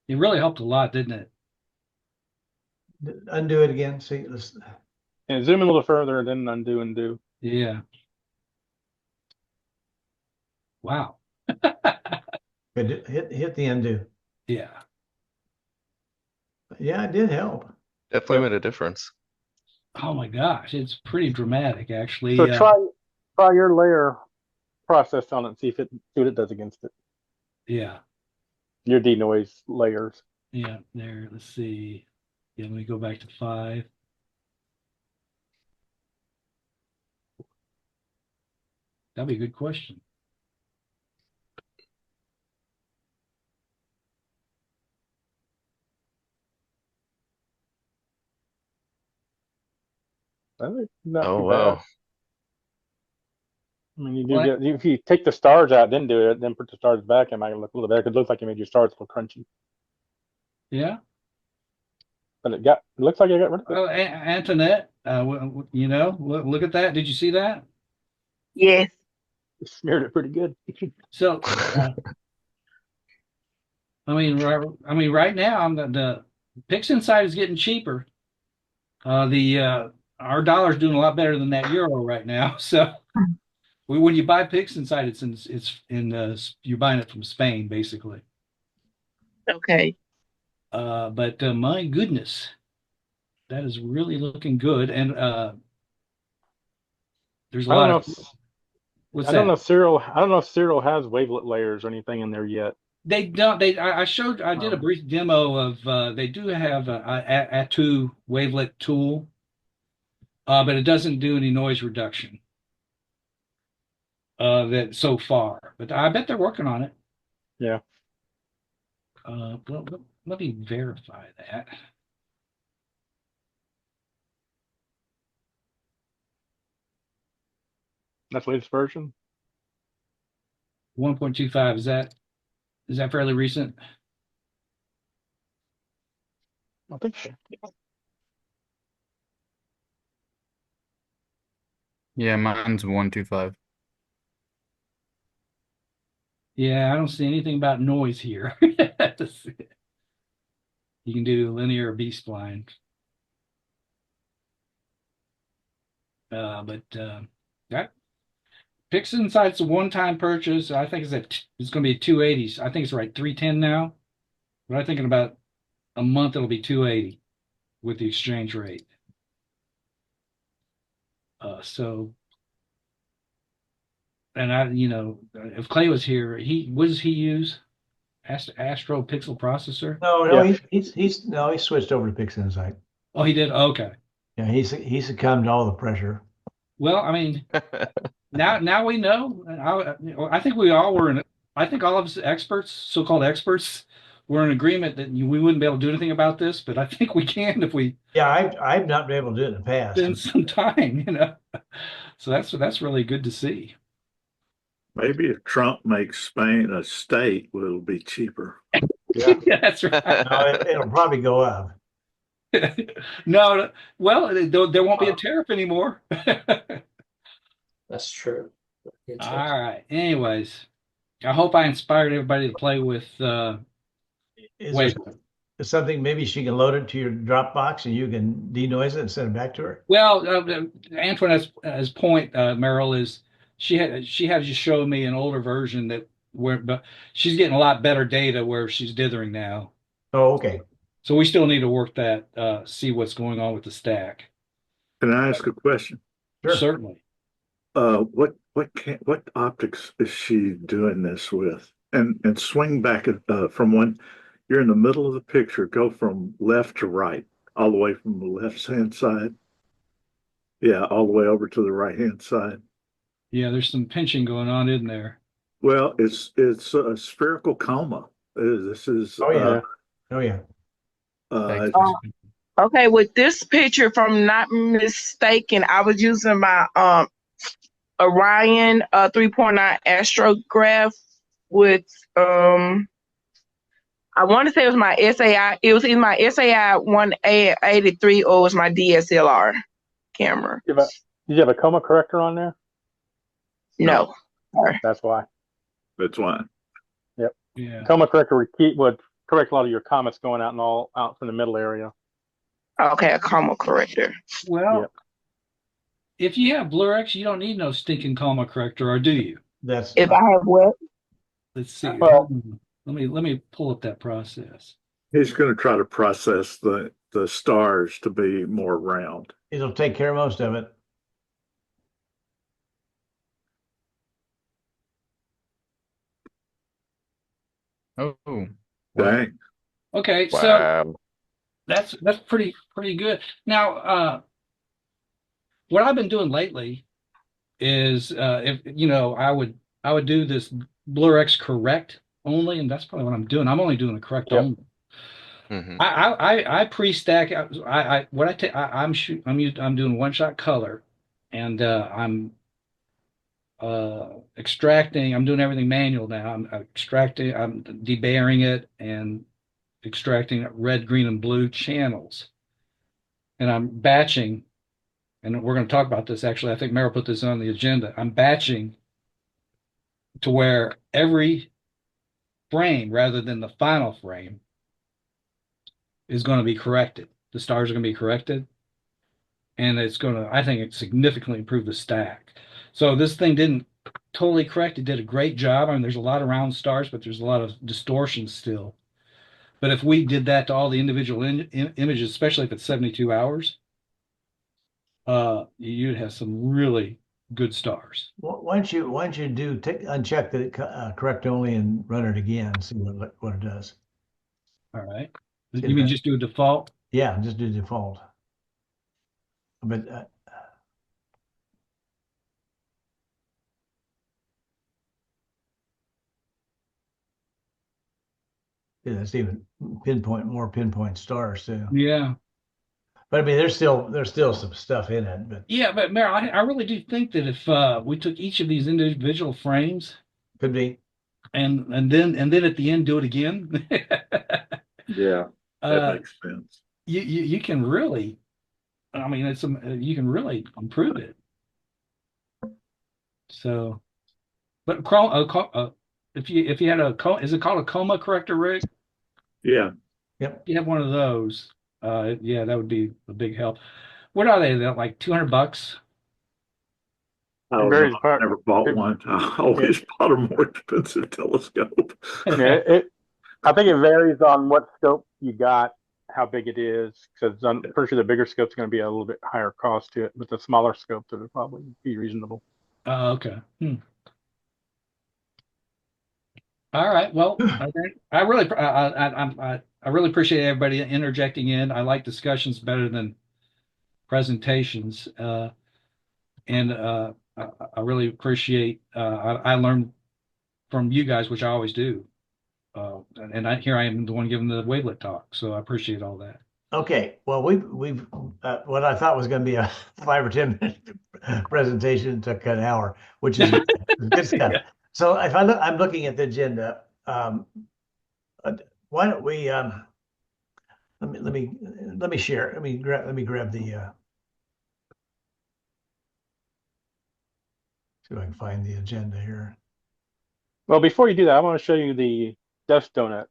it really helped a lot, didn't it? undo it again. See, And zoom in a little further, and then undo and do. Yeah. Wow. hit the undo. Yeah. Yeah, it did help. Definitely made a difference. Oh my gosh, it's pretty dramatic, actually. So try your layer process on it and see what it does against it. Yeah. Your denoise layers. Yeah. There. Let's see. Yeah. Let me go back to 5. That'd be a good question. Not Oh, too wow. bad. I mean, you do get if you take the stars out, then do it, then put the stars back, it might look a little better. It looks like you made your stars a little crunchy, Yeah. but it looks like you got rid of it. Well, Antoinette, you know, look at that. Did you see that? Yes. You smeared it pretty good. So, I mean, right now, the Pixinsight is getting cheaper. Our dollar's doing a lot better than that euro right now. So, when you buy Pixinsight, you're buying it from Spain, basically. Okay. But my goodness, that is really looking good. And there's a lot of. What's I that? don't know if Cyril has wavelet layers or anything in there yet. They don't. I did a brief demo of. They do have a A2 wavelet tool, but it doesn't do any noise reduction. that so far, but I bet they're working on it. Yeah. Let me verify that. That's the latest version. 1.25, is that fairly recent? I think so. Yeah, mine's 125. Yeah, I don't see anything about noise here. You can do linear or B-spline. That Pixinsight's a one-time purchase. I think it's going to be 280. I think it's right 310 now. But I'm thinking about a month it'll be 280 with the exchange rate. So, and if Clay was here, what does he use? Astro Pixel processor? No, Yeah. he switched over to Pixinsight. Oh, he did. Okay. Yeah, he succumbed to all the pressure. Well, I mean, now we know. I think we all were in. I think all of us experts, so-called experts, were in agreement that we wouldn't be able to do anything about this, but I think we can if we Yeah, I've not been able to do it in the past. spend some time. So that's really good to see. Maybe if Trump makes Spain a state, it'll be cheaper. Yeah. Yeah, that's right. No, it'll probably go up. No, well, there won't be a tariff anymore. That's true. All right. Anyways, I hope I inspired everybody to play with Is Wait. there something maybe she can load it to your Dropbox and you can denoise it and send it back to her? Well, Antoinette's point, Merrill, is she had just showed me an older version but she's getting a lot better data where she's dithering now. Oh, okay. So we still need to work that, see what's going on with the stack. Can I ask a question? Sure. Certainly. What optics is she doing this with? And swing back from one. You're in the middle of the picture. Go from left to right, all the way from the left hand side. Yeah, all the way over to the right hand side. Yeah, there's some pinching going on, isn't there? Well, it's a spherical coma. This is Oh yeah. Oh yeah. Thanks. Okay, with this picture, if I'm not mistaken, I was using my Orion 3.9 astrograph with I want to say it was my SAI. It was either my SAI 183 or it was my DSLR camera. Did you have a coma corrector on there? No. That's why. That's why. Yeah. Coma corrector would correct a lot of your comments going out and all out from the middle area. Okay, a coma corrector. Well, Yep. if you have BlurX, you don't need no stinking comma corrector, or do you? That's If I have what? Let's see. Well- Hold on. Let me pull up that process. He's going to try to process the stars to be more round. it'll take care of most of it. Oh, wow. Dang. Okay, so Wow. that's pretty good. Now, what I've been doing lately is if I would do this BlurX correct only, and that's probably what I'm doing. I'm only doing a correct Yep. only. Mhm. I pre-stack. I'm doing one shot color, and I'm extracting. I'm doing everything manual now. I'm extracting. I'm debayering it and extracting red, green, and blue channels, and I'm batching. And we're going to talk about this actually. I think Meryl put this on the agenda. I'm batching to where every frame, rather than the final frame, is going to be corrected. The stars are going to be corrected, and it's going to, I think, it significantly improve the stack. So this thing didn't totally correct. It did a great job. I mean, there's a lot of round stars, but there's a lot of distortion still. But if we did that to all the individual images, especially if it's 72 hours, you'd have some really good stars. Why don't you uncheck the correct only and run it again and see what it does. All right. You mean just do a default? Yeah, just do default. But It's even more pinpoint stars too. Yeah. But I mean, there's still some stuff in it, but Yeah, but Mayor, I really do think that if we took each of these individual frames could be. and then at the end do it again, Yeah, that uh, makes sense. you can really, I mean, you can really improve it. So, but if you had is it called a coma corrector rig? Yeah. Yep. You have one of those. Yeah, that would be a big help. What are they? They're like $200? I don't varies know. part- I never bought it- one. I always bought a more expensive telescope. Yeah, I think it varies on what scope you got, how big it is, because I'm pretty sure the bigger scope's going to be a little bit higher cost to it, but the smaller scope would probably be reasonable. Okay. All right. Well, I really, I really appreciate everybody interjecting in. I like discussions better than presentations, and I really appreciate. I learned from you guys, which I always do, here I am the one giving the Wavelet talk, so I appreciate all that. Okay, well, we've what I thought was going to be a 5 or 10 minute presentation took an hour, which is good stuff. Yeah. So if I'm looking at the agenda, why don't we let me share. Let me grab the see if I can find the agenda here. Well, before you do that, I want to show you the dust donut.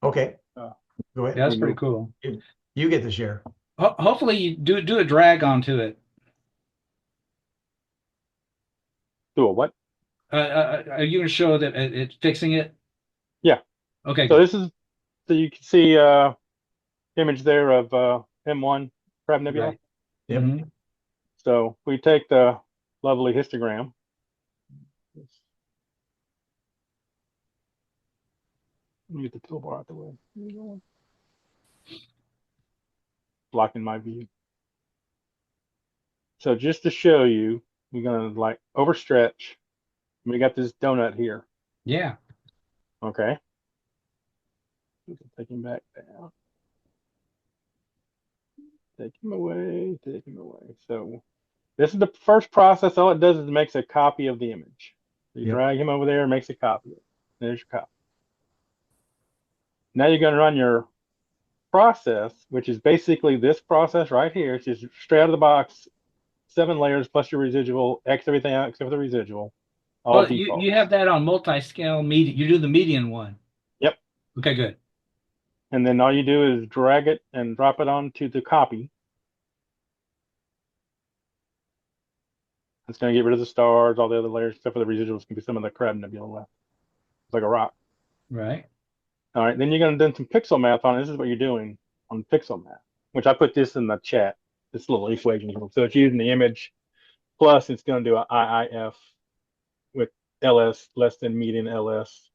Okay, Uh, go ahead. Yeah, that's pretty cool. You get to share. Hopefully, you do a drag onto it. Do a what? Are you going to show that it's fixing it? Yeah. Okay. So Good. this is so you can see image there of M1 Crab Nebula. Right. Yep. Mhm. So we take the lovely histogram. Let me get the toolbar out the way. Blocking my view. So just to show you, we're gonna like overstretch. We got this donut here. Yeah. Okay. Take him back down. Take him away. Take him away. So this is the first process. All it does is makes a copy of the image. You Yep. drag him over there, makes a copy of it. There's your copy. Now you're going to run your process, which is basically this process right here. It's just straight out of the box, 7 layers plus your residual, X everything out except for the residual. All Well, default. you have that on multi-scale median. You do the median one. Yep. Okay, good. And then all you do is drag it and drop it onto the copy. It's going to get rid of the stars, all the other layers, except for the residuals can be some of the Crab Nebula left. It's like a rock. Right. All right, then you're going to do some pixel math on it. This is what you're doing on pixel math, which I put this in the chat, this little equation. So it's using the image, plus it's going to do an IIF with LS less than median LS,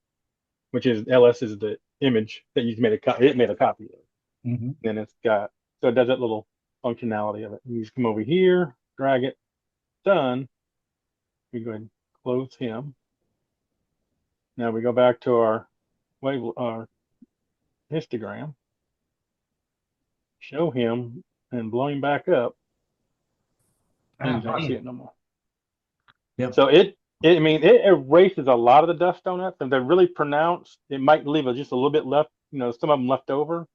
which is LS is the image that you made it made a copy of. Mm-hmm. Then it's got, so it does that little functionality of it. You just come over here, drag it, done. We go ahead and close him. Now we go back to our histogram, show him, and blow him back up, and you don't see it no more. Yep. So it erases a lot of the dust donuts. If they're really pronounced, it might leave just a little bit left, some of them left over.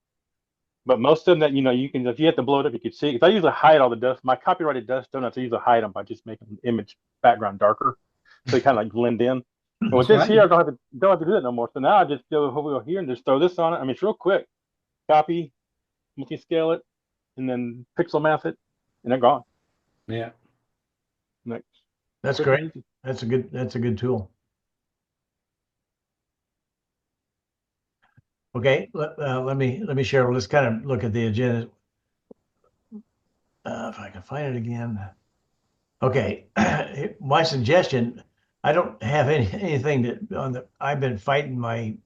But most of them that, you can, if you have to blow it up, you can see. Because I usually hide all the dust. My copyrighted dust donuts, I usually hide them by just making the image background darker. So they kind of like blend in. But with this here, I don't have to do that no more. So now I just go over here and just throw this on it. I mean, it's real quick. Copy, multi-scale it, and then pixel math it, and they're gone. Yeah. Like, That's great. That's a good tool. Okay, let me share. Let's kind of look at the agenda. If I can find it again. Okay, my suggestion. I don't have anything that I've been fighting my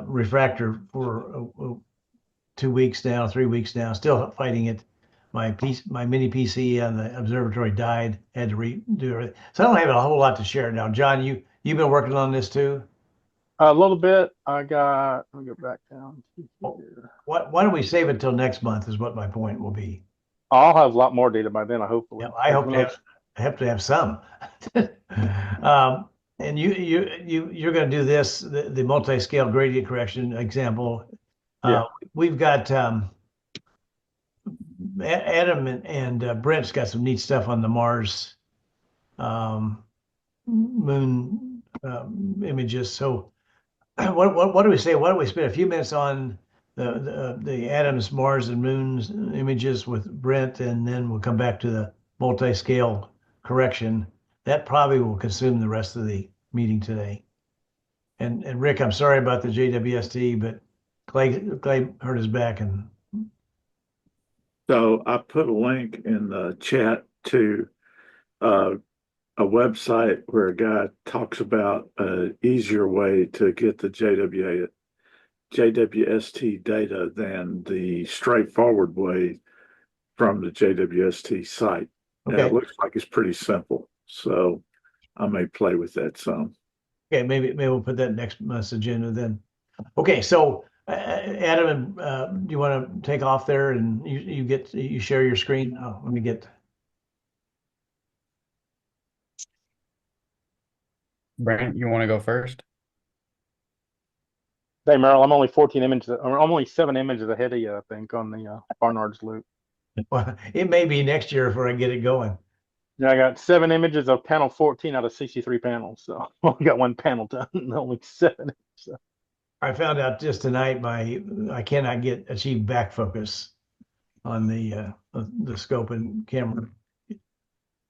refractor for 2 weeks now, 3 weeks now. Still fighting it. My mini PC on the observatory died. Had to redo everything. So I don't have a whole lot to share now. John, you've been working on this too. A little bit. Let me go back down Oh. here. Why don't we save it till next month is what my point will be. I'll have a lot more data by then, hopefully. Yeah, I hope to have some. And you're going to do this, the multi-scale gradient correction example. Yeah. We've got Adam and Brent's got some neat stuff on the Mars moon images. So what do we say? Why don't we spend a few minutes on the Adams, Mars, and Moon's images with Brent, and then we'll come back to the multi-scale correction. That probably will consume the rest of the meeting today. And Rick, I'm sorry about the JWST, but Clay hurt his back, and So I put a link in the chat to a website where a guy talks about an easier way to get the JWST data than the straightforward way from the JWST site. And okay. it looks like it's pretty simple. So I may play with that some. Okay, maybe we'll put that next month's agenda then. Okay, so Adam, do you want to take off there and you share your screen? Oh, let me get. Brent, you want to go first? Hey, Merrill, I'm only 14 images, or I'm only 7 images ahead of you, I think, on the Barnard's loop. Well, it may be next year before I get it going. Yeah, I got 7 images of panel 14 out of 63 panels. So I only got 1 panel done, only 7. So. I found out just tonight I cannot achieve back focus on the scope and camera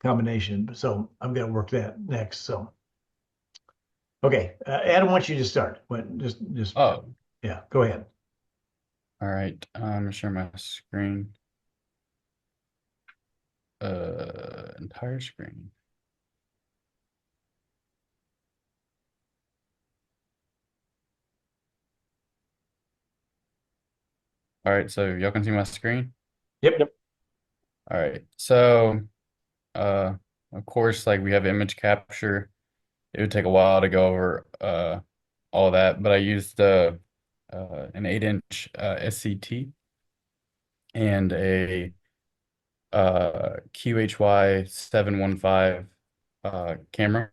combination. So I'm going to work that next. So, okay, Adam, I want you to start. Just Oh, yeah, go ahead. all right. I'm gonna share my screen. Entire screen. All right, so y'all can see my screen? Yep. All right, so of course, like we have image capture. It would take a while to go over all that, but I used an 8-inch SCT and a QHY 715 camera,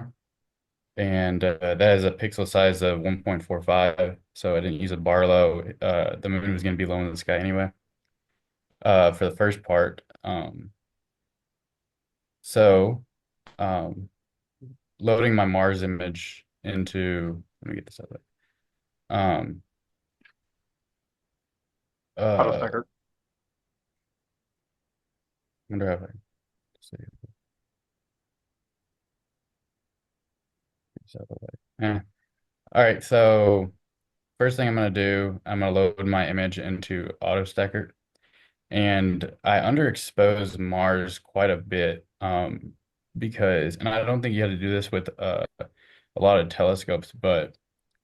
and that has a pixel size of 1.45, so I didn't use a Barlow. The moon was going to be low in the sky anyway for the first part. So loading my Mars image into, let me get this out of the way. Autostacker. Wonder how I say it. Yeah. All right, so first thing I'm going to do, I'm going to load my image into AutoStacker. And I underexpose Mars quite a bit because, and I don't think you had to do this with a lot of telescopes, but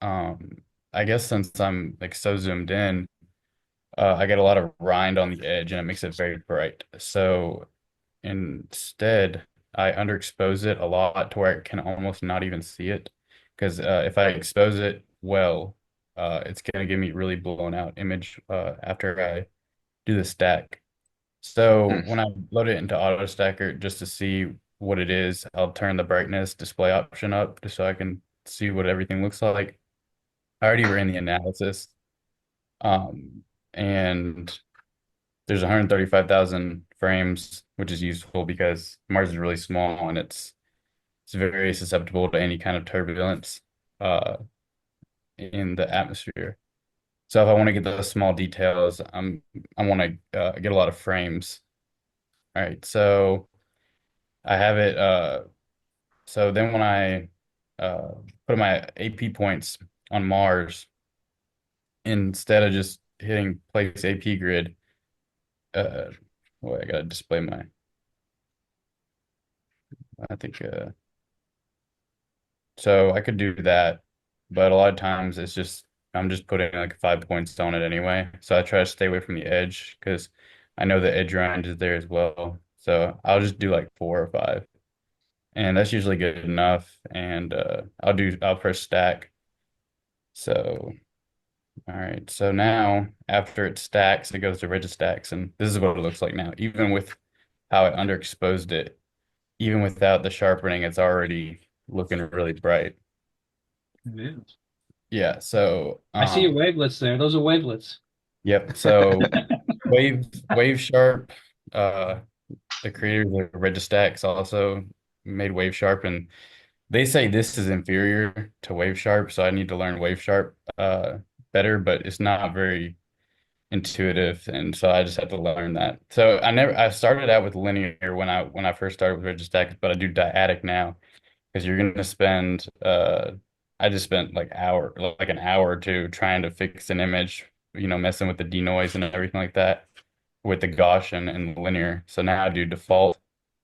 I guess since I'm like so zoomed in, I get a lot of rind on the edge and it makes it very bright. So instead, I underexpose it a lot to where I can almost not even see it. Because if I expose it well, it's going to give me really blown out image after I do the stack. So when I load it into AutoStacker just to see what it is, I'll turn the brightness display option up just so I can see what everything looks like. I already ran the analysis. And there's 135,000 frames, which is useful because Mars is really small and it's very susceptible to any kind of turbulence in the atmosphere. So if I want to get those small details, I want to get a lot of frames. All right, so I have it. So then when I put my AP points on Mars, instead of just hitting place AP grid, well, I gotta display my. I think so I could do that, but a lot of times it's just I'm just putting like 5 points on it anyway. So I try to stay away from the edge because I know the edge range is there as well. So I'll just do like 4 or 5. And that's usually good enough. And I'll press stack. So, all right. So now after it stacks, it goes to Registacks, and this is what it looks like now. Even with how I underexposed it, even without the sharpening, it's already looking really bright. It is. Yeah. So, I see your wavelets there. Those are wavelets. yep. So Wave Sharp, the creators of Registacks also made Wave Sharp, and they say this is inferior to Wave Sharp, so I need to learn Wave Sharp better, but it's not very intuitive, and so I just had to learn that. So I started out with linear when I first started with Registacks, but I do dyadic now because you're gonna spend I just spent like an hour or two trying to fix an image, messing with the denoise and everything like that with the Gaussian and the linear. So now I do default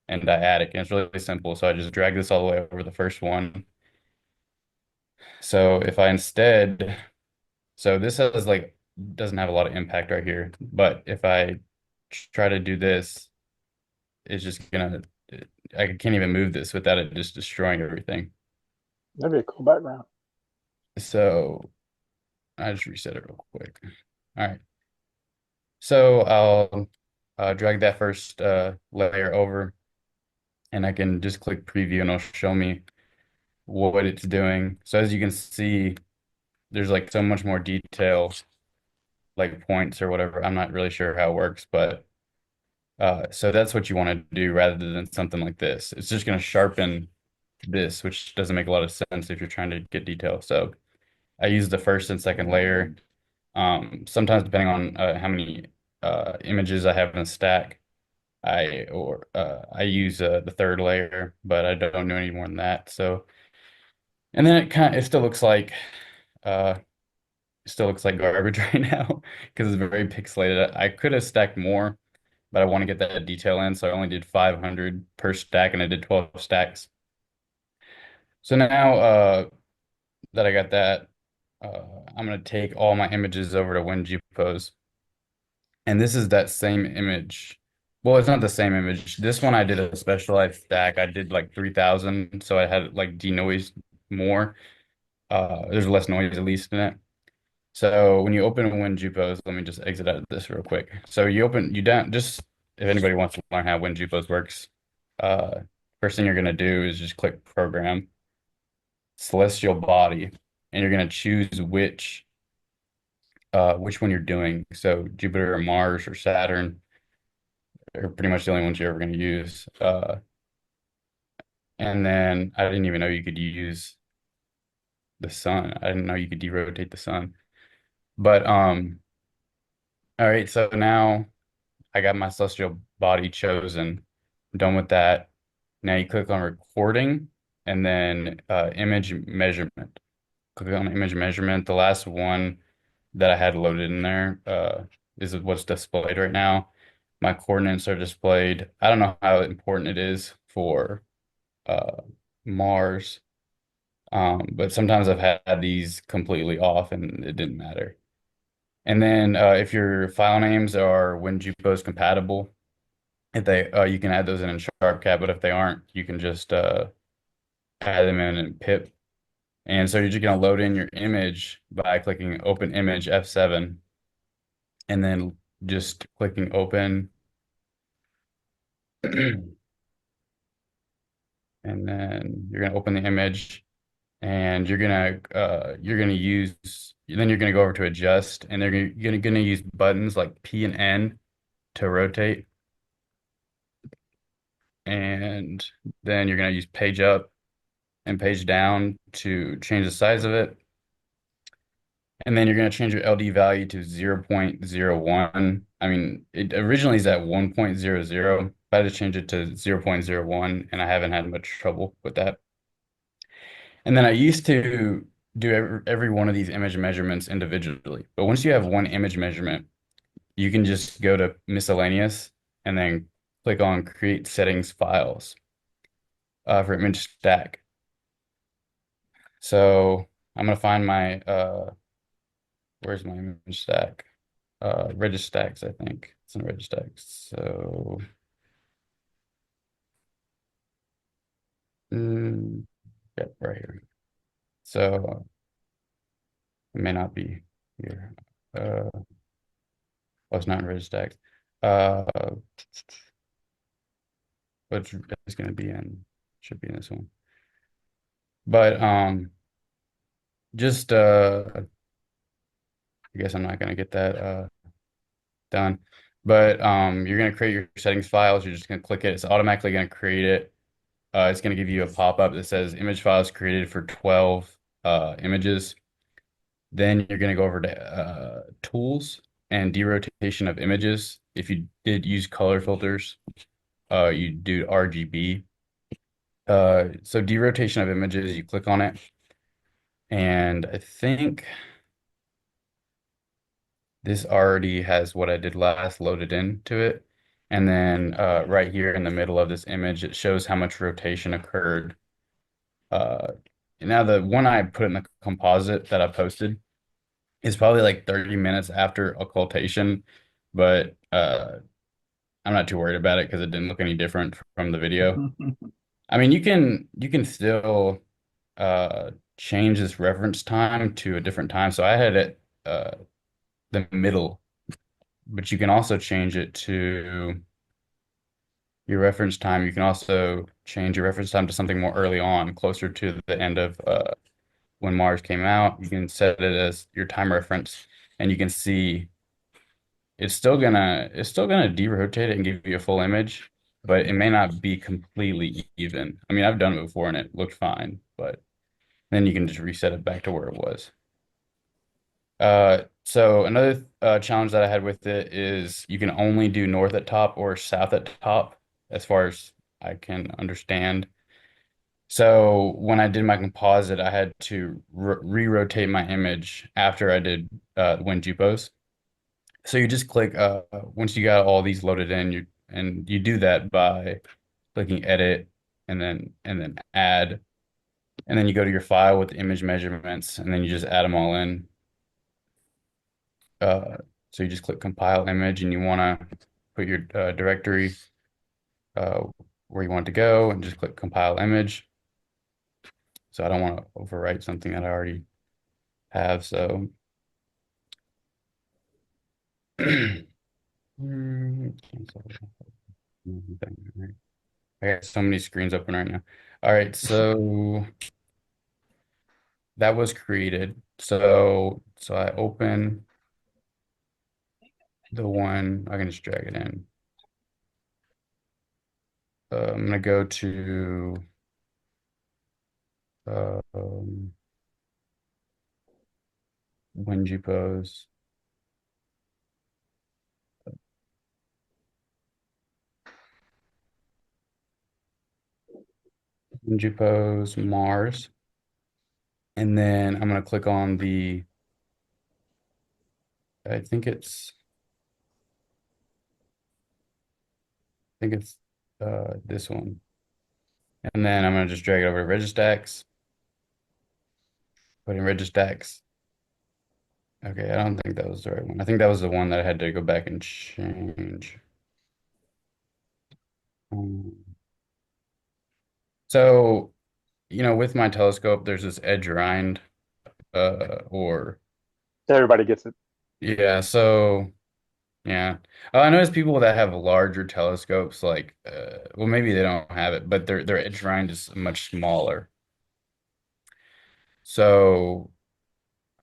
and dyadic, and it's really simple. So I just drag this all the way over the first one. So if I instead, so this has like doesn't have a lot of impact right here, but if I try to do this, it's just gonna, I can't even move this without it just destroying everything. That'd be a cool background. So I just reset it real quick. All right. So I'll drag that first layer over, and I can just click preview and it'll show me what it's doing. So as you can see, there's like so much more detail, like points or whatever. I'm not really sure how it works, but so that's what you want to do rather than something like this. It's just going to sharpen this, which doesn't make a lot of sense if you're trying to get detail. So I use the first and second layer. Sometimes depending on how many images I have in a stack, I use the third layer, but I don't know any more than that. So, and then it uh, still looks like garbage right now because it's very pixelated. I could have stacked more, but I want to get that detail in, so I only did 500 per stack, and I did 12 stacks. So now that I got that, I'm gonna take all my images over to WinGPose. And this is that same image. Well, it's not the same image. This one I did a specialized stack. I did like 3,000, so I had like denoise more. There's less noise at least in it. So when you open WinGPose, let me just exit out of this real quick. So you don't just if anybody wants to learn how WinGPose works, uh, first thing you're gonna do is just click Program, Celestial Body, and you're gonna choose which one you're doing. So Jupiter or Mars or Saturn are pretty much the only ones you're ever going to use. And then I didn't even know you could use the sun. I didn't know you could derotate the sun. But all right, so now I got my celestial body chosen. Done with that. Now you click on recording and then image measurement. Click on image measurement. The last one that I had loaded in there is what's displayed right now. My coordinates are displayed. I don't know how important it is for Mars, but sometimes I've had these completely off and it didn't matter. And then if your file names are WinGPose compatible, if they you can add those in SharpCat, but if they aren't, you can just add them in pip. And so you're just going to load in your image by clicking Open Image F7 and then just clicking Open. And then you're going to open the image and you're going to go over to adjust, and you're going to use buttons like P and N to rotate. And then you're going to use page up and page down to change the size of it. And then you're going to change your LD value to 0.01. I mean, it originally is at 1.00, but I just changed it to 0.01, and I haven't had much trouble with that. And then I used to do every one of these image measurements individually. But once you have one image measurement, you can just go to miscellaneous and then click on create settings files for image stack. So I'm going to find my, where's my image stack? Registacks, I think. It's in Registacks. So, yep, right here. So It may not be here. Oh, it's not in Registacks. Uh, but it's going to be in, should be in this one. But just I guess I'm not going to get that done. But you're going to create your settings files. You're just going to click it. It's automatically going to create it. It's going to give you a pop-up that says image files created for 12 images. Then you're going to go over to tools and derotation of images. If you did use color filters, you do RGB. So derotation of images, you click on it. And I think this already has what I did last loaded into it. And then right here in the middle of this image, it shows how much rotation occurred. Now the one I put in the composite that I posted is probably like 30 minutes after occultation, but I'm not too worried about it because it didn't look any different from the video. I mean, you can still change this reference time to a different time. So I had it the middle, but you can also change it to your reference time. You can also change your reference time to something more early on, closer to the end of when Mars came out. You can set it as your time reference, and you can see it's still gonna derotate it and give you a full image, but it may not be completely even. I mean, I've done it before and it looked fine, but then you can just reset it back to where it was. So another challenge that I had with it is you can only do north at top or south at top, as far as I can understand. So when I did my composite, I had to re-rotate my image after I did wind jupos. So you just click once you got all these loaded in, you do that by clicking edit and then add, and then you go to your file with image measurements, and then you just add them all in. So you just click compile image, and you want to put your directory uh, where you want it to go, and just click compile image. So I don't want to overwrite something that I already have. So I got so many screens open right now. All right, so that was created. So I open the one, I can just drag it in. I'm gonna go to Wenji pose. Wenji pose Mars. And then I'm gonna click on the, I think it's this one. And then I'm gonna just drag it over to Registacks. Put in Registacks. Okay, I don't think that was the right one. I think that was the one that I had to go back and change. So, with my telescope, there's this edge rind, or Everybody gets it. yeah. So, yeah. I notice people that have larger telescopes, like, well, maybe they don't have it, but their edge rind is much smaller. So,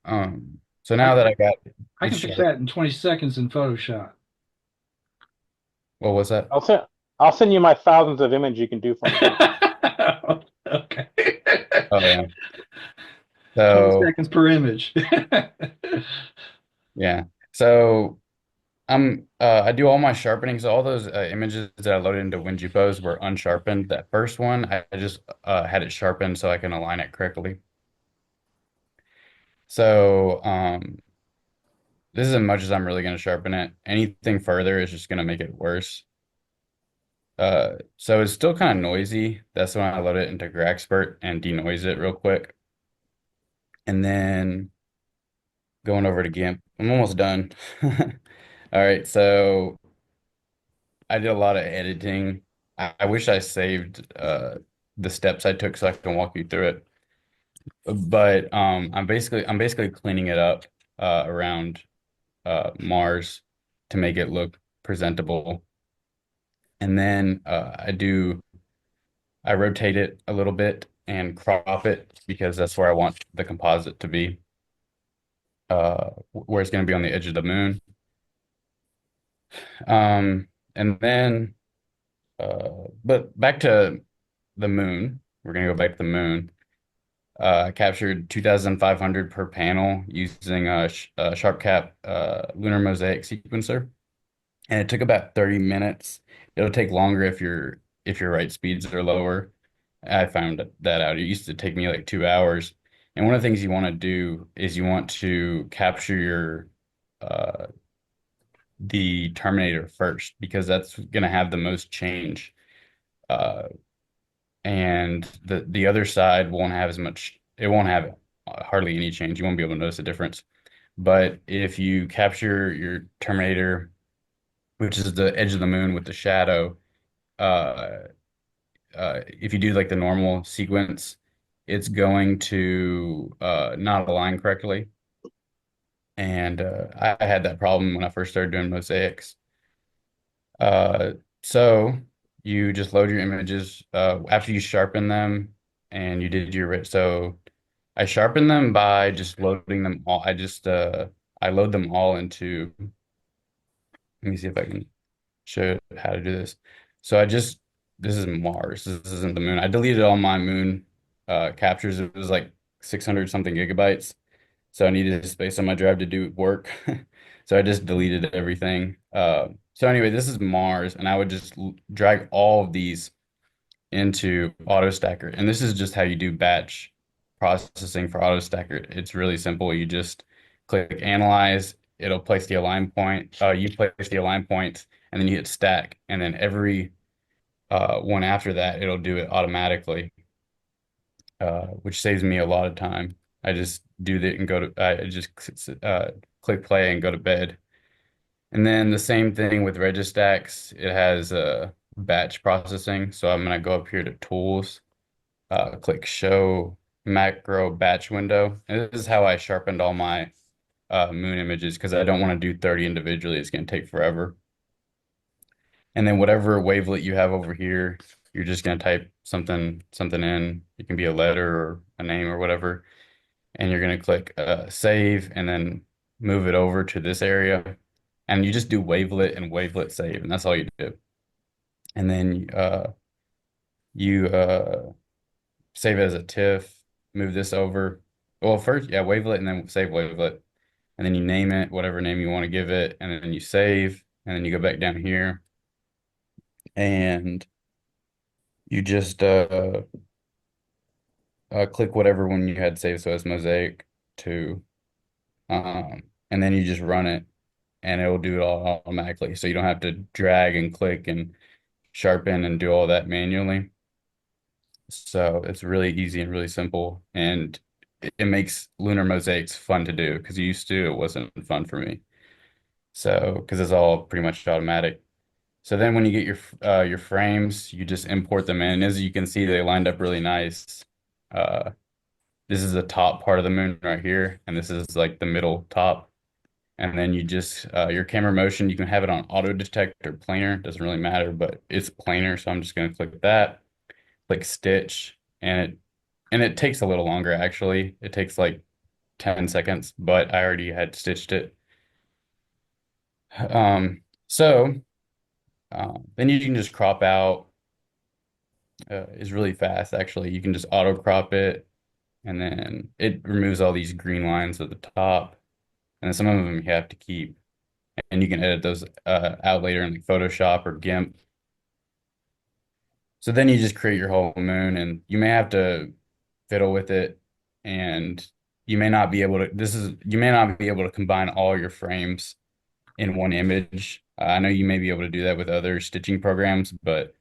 so now that I got I it can fix sharp, that in 20 seconds in Photoshop. what was that? I'll send you my thousands of images you can do for me. Okay. Oh yeah. 20 So seconds per image. yeah. So I do all my sharpening. So all those images that I loaded into WinGPOs were unsharpened. That first one, I just had it sharpened so I can align it correctly. So this is as much as I'm really going to sharpen it. Anything further is just going to make it worse. So it's still kind of noisy. That's when I load it into Grexpert and denoise it real quick. And then going over to GIMP. I'm almost done. All right, so I did a lot of editing. I wish I saved the steps I took so I can walk you through it. But I'm basically cleaning it up around Mars to make it look presentable. And then I rotate it a little bit and crop it because that's where I want the composite to be, where it's going to be on the edge of the moon. And then, but back to the moon. We're going to go back to the moon. I captured 2,500 per panel using a Sharp Cap lunar mosaic sequencer, and it took about 30 minutes. It'll take longer if your write speeds are lower. I found that out. It used to take me like 2 hours. And one of the things you want to do is you want to capture your uh, the terminator first because that's going to have the most change. Uh, and the other side won't have as much. It won't have hardly any change. You won't be able to notice a difference. But if you capture your terminator, which is the edge of the moon with the shadow, uh, if you do like the normal sequence, it's going to not align correctly. And I had that problem when I first started doing mosaics. Uh, so you just load your images after you sharpen them and you did your so I sharpen them by just loading them all. I load them all into, let me see if I can show how to do this. So this is Mars. This isn't the moon. I deleted all my moon captures. It was like 600 something gigabytes. So I needed space on my drive to do work. So I just deleted everything. So anyway, this is Mars, and I would just drag all of these into AutoStacker. And this is just how you do batch processing for AutoStacker. It's really simple. You just click Analyze. It'll place the align point. You place the align points, and then you hit Stack. And then every one after that, it'll do it automatically, which saves me a lot of time. I just do that and I just click play and go to bed. And then the same thing with Registax. It has batch processing. So I'm going to go up here to Tools, click Show Macro Batch Window. And this is how I sharpened all my moon images because I don't want to do 30 individually. It's going to take forever. And then whatever wavelet you have over here, you're just going to type something in. It can be a letter or a name or whatever. And you're going to click Save and then move it over to this area. And you just do wavelet and wavelet save, and that's all you do. And then you save it as a TIFF, move this over. Well, first, yeah, wavelet and then save wavelet. And then you name it, whatever name you want to give it, and then you save, and then you go back down here. And you just click whatever one you had saved, so it's Mosaic 2. And then you just run it, and it will do it all automatically. So you don't have to drag and click and sharpen and do all that manually. So it's really easy and really simple, and it makes lunar mosaics fun to do because used to it wasn't fun for me. So because it's all pretty much automatic. So then when you get your frames, you just import them in. As you can see, they lined up really nice. This is the top part of the moon right here, and this is like the middle top. And then you just your camera motion, you can have it on auto detect or planar, doesn't really matter, but it's planar, so I'm just going to click that, click stitch, and it takes a little longer actually. It takes like 10 seconds, but I already had stitched it. So then you can just crop out. Is really fast actually. You can just auto crop it, and then it removes all these green lines at the top, and then some of them you have to keep. And you can edit those out later in like Photoshop or GIMP. So then you just create your whole moon, and you may have to fiddle with it, and you may not be able to. You may not be able to combine all your frames in one image. I know you may be able to do that with other stitching programs, but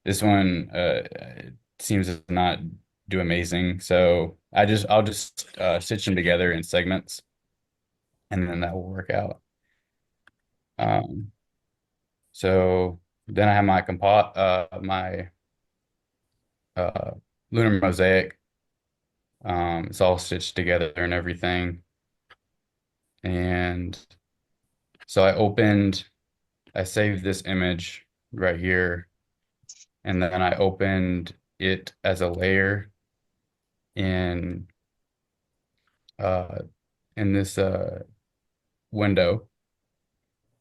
this one seems to not do amazing. So I'll just stitch them together in segments, and then that will work out. So then I have my lunar mosaic, It's all stitched together and everything. And so I saved this image right here, and then I opened it as a layer in uh in this window,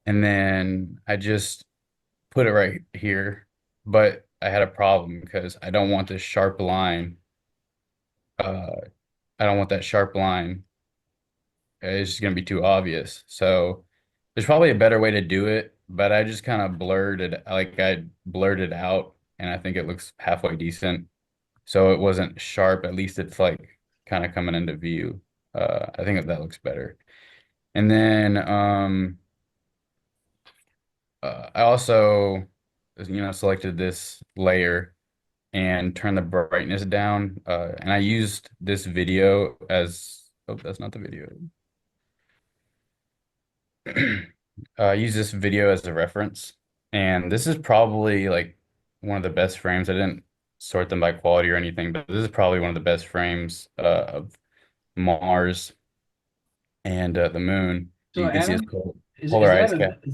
and then I just put it right here. But I had a problem because I don't want this sharp line. Uh, I don't want that sharp line. It's just gonna be too obvious. So there's probably a better way to do it, but I just kind of I blurred it out, and I think it looks halfway decent. So it wasn't sharp. At least it's like kind of coming into view. I think that looks better. And then I also, selected this layer and turned the brightness down. And I used this video as, oh, that's not the video. I use this video as a reference, and this is probably like one of the best frames. I didn't sort them by quality or anything, but this is probably one of the best frames of Mars and the moon. So You can see it's Adam, is polarized cap.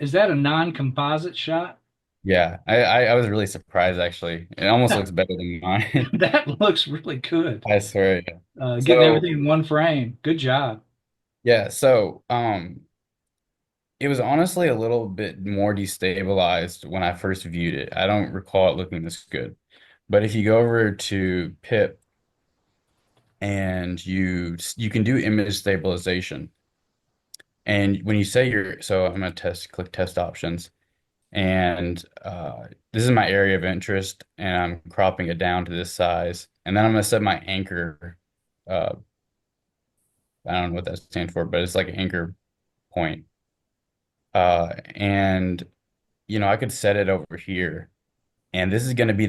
is that a non-composite shot? Yeah, I was really surprised actually. It almost looks better than mine. That looks really good. I swear. Yeah. Getting So everything in one frame. Good job. yeah, so it was honestly a little bit more destabilized when I first viewed it. I don't recall it looking this good. But if you go over to pip and you can do image stabilization. And when you say so I'm gonna click test options. And this is my area of interest, and I'm cropping it down to this size. And then I'm gonna set my anchor. Uh, I don't know what that stands for, but it's like an anchor point. And I could set it over here, and this is going to be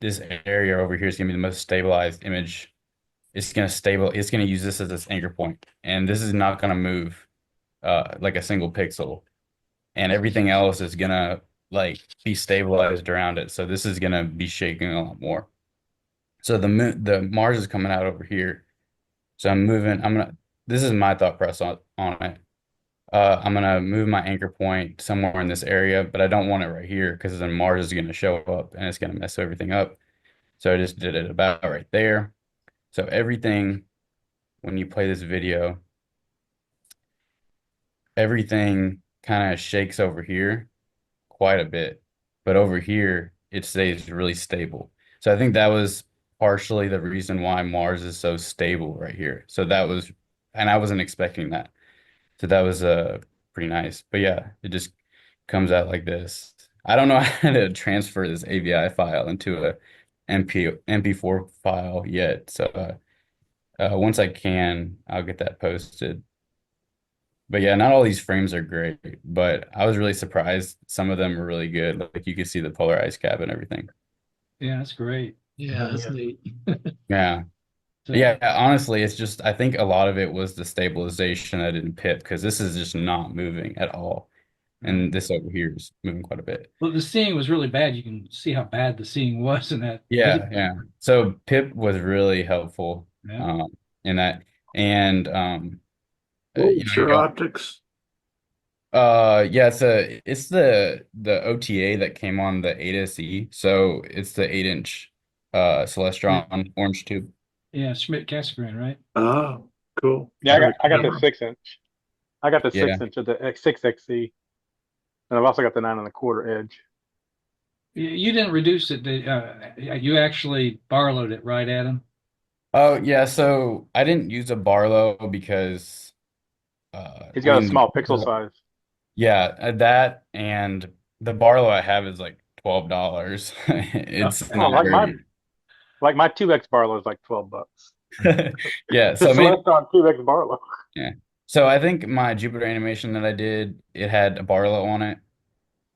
this area over here is going to be the most stabilized image. It's going to use this as its anchor point, and this is not going to move like a single pixel, and everything else is going to like be stabilized around it. So this is going to be shaking a lot more. So the Mars is coming out over here. So this is my thought process on it. I'm gonna move my anchor point somewhere in this area, but I don't want it right here because then Mars is gonna show up and it's gonna mess everything up. So I just did it about right there. So everything, when you play this video, everything kind of shakes over here quite a bit, but over here it stays really stable. So I think that was partially the reason why Mars is so stable right here. And I wasn't expecting that. So that was pretty nice. But yeah, it just comes out like this. I don't know how to transfer this AVI file into a MP4 file yet. So once I can, I'll get that posted. But yeah, not all these frames are great, but I was really surprised. Some of them were really good. Like you could see the polarized cap and everything. Yeah, that's great. Yeah, that's Yeah. neat. Yeah. So, Yeah, honestly, it's just I think a lot of it was the stabilization I didn't pip because this is just not moving at all. And this over here is moving quite a bit. well, the seeing was really bad. You can see how bad the seeing was in that Yeah, video. yeah. So pip was really helpful Yeah. in that. And What's you your go optics? yeah, it's the OTA that came on the 8SE. So it's the 8-inch Celestron orange tube. Yeah, Schmidt Cassegrain, right? Oh, cool. Yeah, I got the Camera. 6-inch. I got the Yeah. 6-inch of the X6XC, and I've also got the 9 1/4 edge. You didn't reduce it. You actually Barlowed it, right, Adam? Oh yeah, so I didn't use a Barlow because He's I got a mean small pixel size. yeah, that and the Barlow I have is like $12. It's Oh, not like very my 2X Barlow is like $12. yeah, The so maybe Celestron 2X Barlow. yeah. So I think my Jupiter animation that I did, it had a Barlow on it.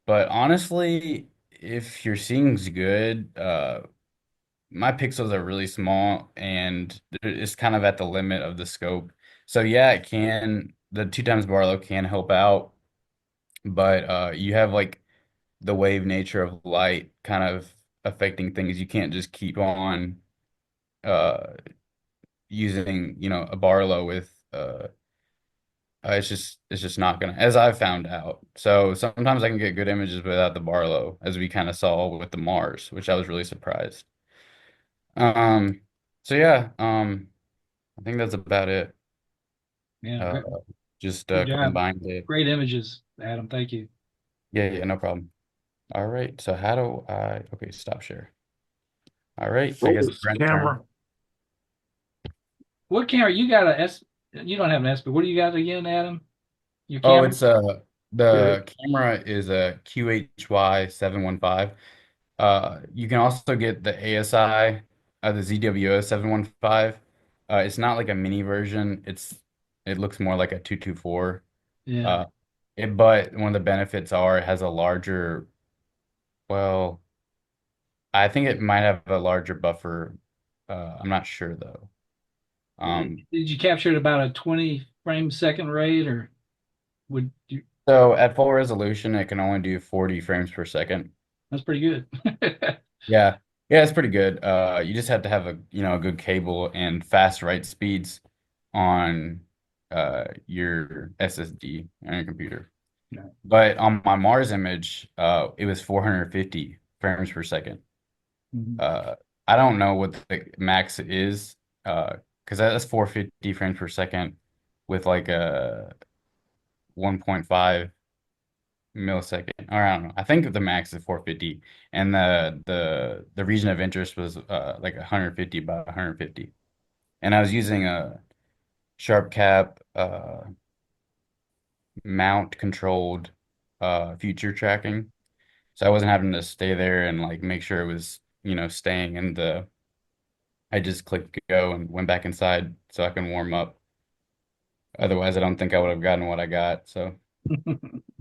But honestly, if your seeing's good, my pixels are really small and it's kind of at the limit of the scope. So yeah, the 2 times Barlow can help out, but you have like the wave nature of light kind of affecting things. You can't just keep on using, a Barlow with it's just not gonna, as I've found out. So sometimes I can get good images without the Barlow, as we kind of saw with the Mars, which I was really surprised. Um, so yeah, I think that's about it. Yeah, Uh, great, just good job. combined it. Great images, Adam. Thank you. Yeah, yeah, no problem. All right, so how do I, okay, stop share. All right, I Roll guess this Brent's camera. turn. What camera you got? A S? You don't have an S, but what do you got again, Adam? Your Oh, camera? it's the camera is a QHY 715. You can also get the ASI, the ZWO 715. It's not like a mini version. It looks more like a 224. Yeah. Uh, but one of the benefits are it has a larger, well, I think it might have a larger buffer. I'm not sure though. Did you capture it about a 20 frame second rate, or would you? So at full resolution, it can only do 40 frames per second. That's pretty good. Yeah. Yeah, it's pretty good. You just have to have a good cable and fast write speeds on your SSD on your computer. Yeah. But on my Mars image, it was 450 frames per second. Mhm. I don't know what the max is, because that's 450 frames per second with like a 1.5 millisecond, or I don't know. I think the max is 450, and the region of interest was like 150 by 150, and I was using a sharp cap mount controlled future tracking, so I wasn't having to stay there and like make sure it was staying in the. I just clicked go and went back inside so I can warm up. Otherwise, I don't think I would have gotten what I got. So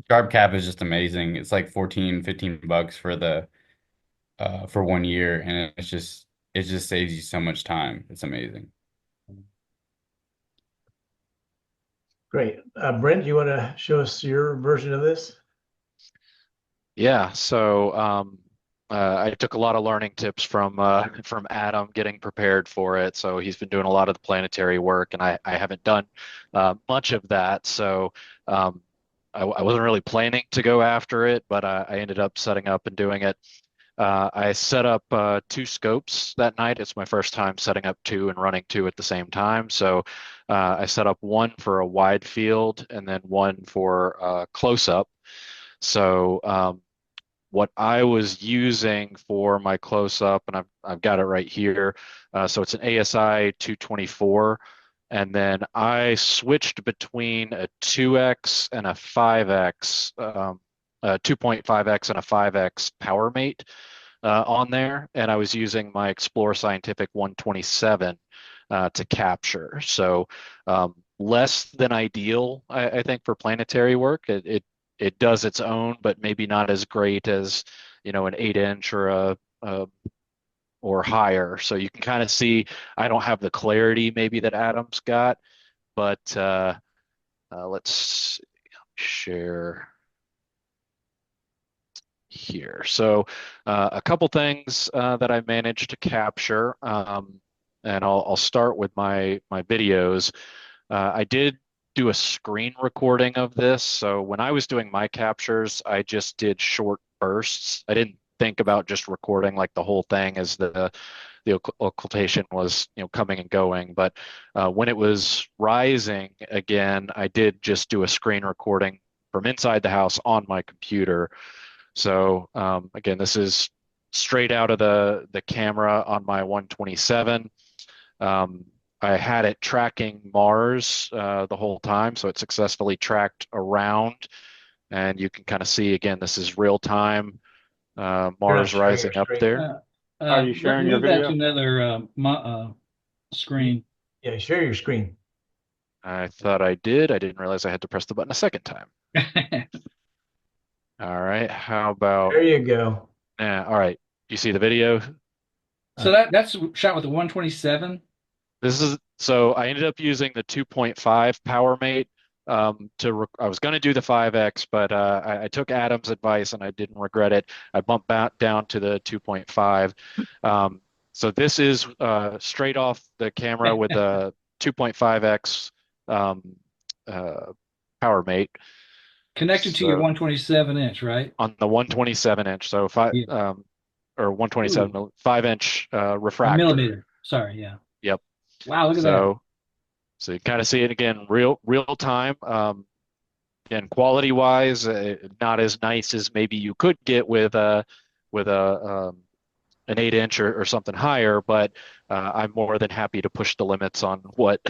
sharp cap is just amazing. It's like 14, $15 for 1 year, and it just saves you so much time. It's amazing. Great. Brent, you want to show us your version of this? Yeah, so I took a lot of learning tips from Adam getting prepared for it. So he's been doing a lot of the planetary work, and I haven't done much of that. So I wasn't really planning to go after it, but I ended up setting up and doing it. I set up two scopes that night. It's my first time setting up two and running two at the same time. So I set up one for a wide field and then one for close up. So what I was using for my close up, and I've got it right here. So it's an ASI 224. And then I switched between a 2x and a 5x, a 2.5x and a 5x power mate on there. And I was using my Explore Scientific 127 to capture. So less than ideal, I think, for planetary work. It does its own, but maybe not as great as an 8-inch or higher. So you can kind of see I don't have the clarity maybe that Adam's got, but let's share here. So a couple things that I managed to capture, and I'll start with my videos. I did do a screen recording of this. So when I was doing my captures, I just did short bursts. I didn't think about just recording like the whole thing as the occultation was coming and going. But when it was rising again, I did just do a screen recording from inside the house on my computer. So again, this is straight out of the camera on my 127. I had it tracking Mars the whole time, so it successfully tracked around. And you can kind of see, again, this is real time, Mars rising up there. Are you sharing your Move that video? to another screen. Yeah, share your screen. I thought I did. I didn't realize I had to press the button a second time. All right, how about, There you go. all right, you see the video? So that's shot with the 127. So I ended up using the 2.5 power mate I was going to do the 5x, but I took Adam's advice and I didn't regret it. I bumped back down to the 2.5. So this is straight off the camera with a 2.5x power mate. Connected to your So 127 inch, right? on the 127 inch, so five Yeah. or 127 Ooh, 5-inch a refractor. millimeter. Sorry, yeah. Yep. Wow, look at that. So you kind of see it again, real time. Again, quality wise, not as nice as maybe you could get with a an 8-inch or something higher, but I'm more than happy to push the limits on what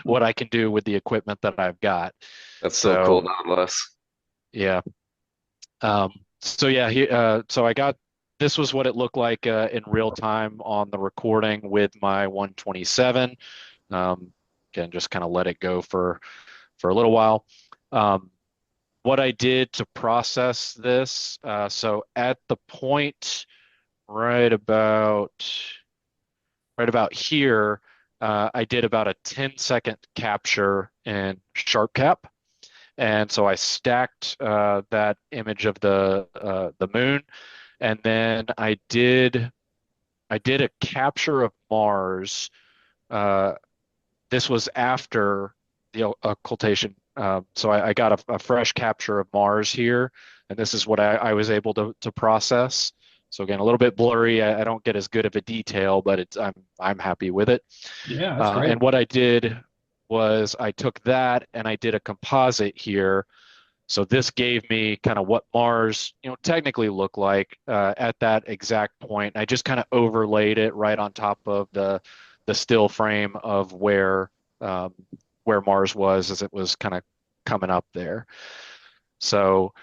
what I can do with the equipment that I've got. That's so cool, nonetheless. Yeah. So yeah, so I got this was what it looked like in real time on the recording with my 127. Again, just kind of let it go for a little while. What I did to process this, so at the point right about here, I did about a 10-second capture in sharp cap. And so I stacked that image of the moon, and then I did a capture of Mars. This was after the occultation, so I got a fresh capture of Mars here, and this is what I was able to process. So again, a little bit blurry. I don't get as good of a detail, but I'm happy with it. Yeah, that's great. And what I did was I took that and I did a composite here. So this gave me kind of what Mars, technically looked like at that exact point. I just kind of overlaid it right on top of the still frame of where Mars was as it was kind of coming up there. So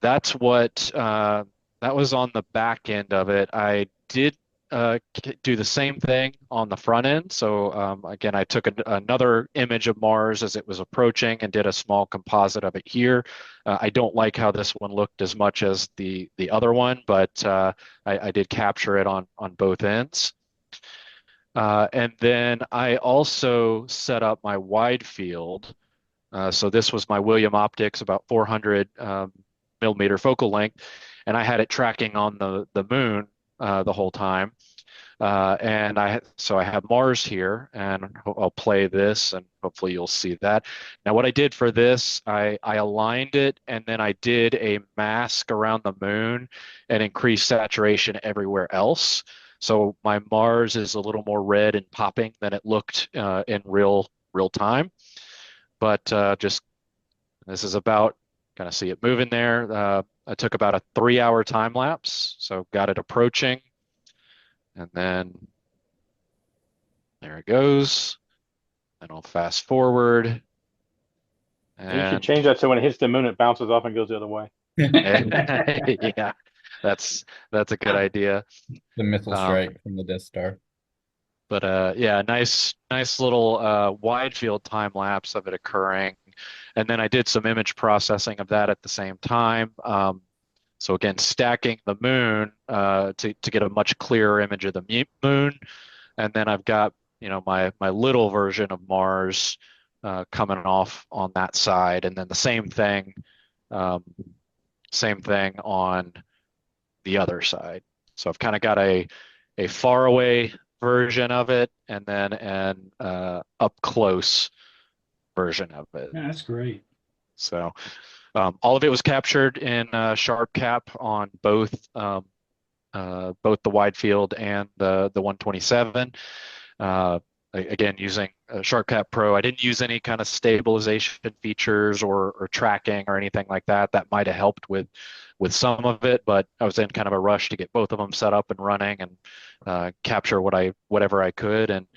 that's what that was on the back end of it. I did do the same thing on the front end. So again, I took another image of Mars as it was approaching and did a small composite of it here. I don't like how this one looked as much as the other one, but I did capture it on both ends. And then I also set up my wide field. So this was my William Optics, about 400 millimeter focal length, and I had it tracking on the moon the whole time. And I have Mars here, and I'll play this, and hopefully you'll see that. Now, what I did for this, I aligned it, and then I did a mask around the moon and increased saturation everywhere else. So my Mars is a little more red and popping than it looked in real time. But just this is about kind of see it moving there. I took about a 3-hour time lapse, so got it approaching. And then there it goes. And I'll fast forward. And you should change that so when it hits the moon, it bounces off and goes the other way. Yeah, that's a good idea. The missile strike from the Death Star. But yeah, nice little wide field time lapse of it occurring. And then I did some image processing of that at the same time. So again, stacking the moon to get a much clearer image of the moon. And then I've got, my little version of Mars coming off on that side. And then the same thing on the other side. So I've kind of got a far away version of it and then an up close version of it. Yeah, that's great. So all of it was captured in sharp cap on both the wide field and the 127. Again, using Sharp Cap Pro. I didn't use any kind of stabilization features or tracking or anything like that. That might have helped with some of it, but I was in kind of a rush to get both of them set up and running and capture whatever I could. And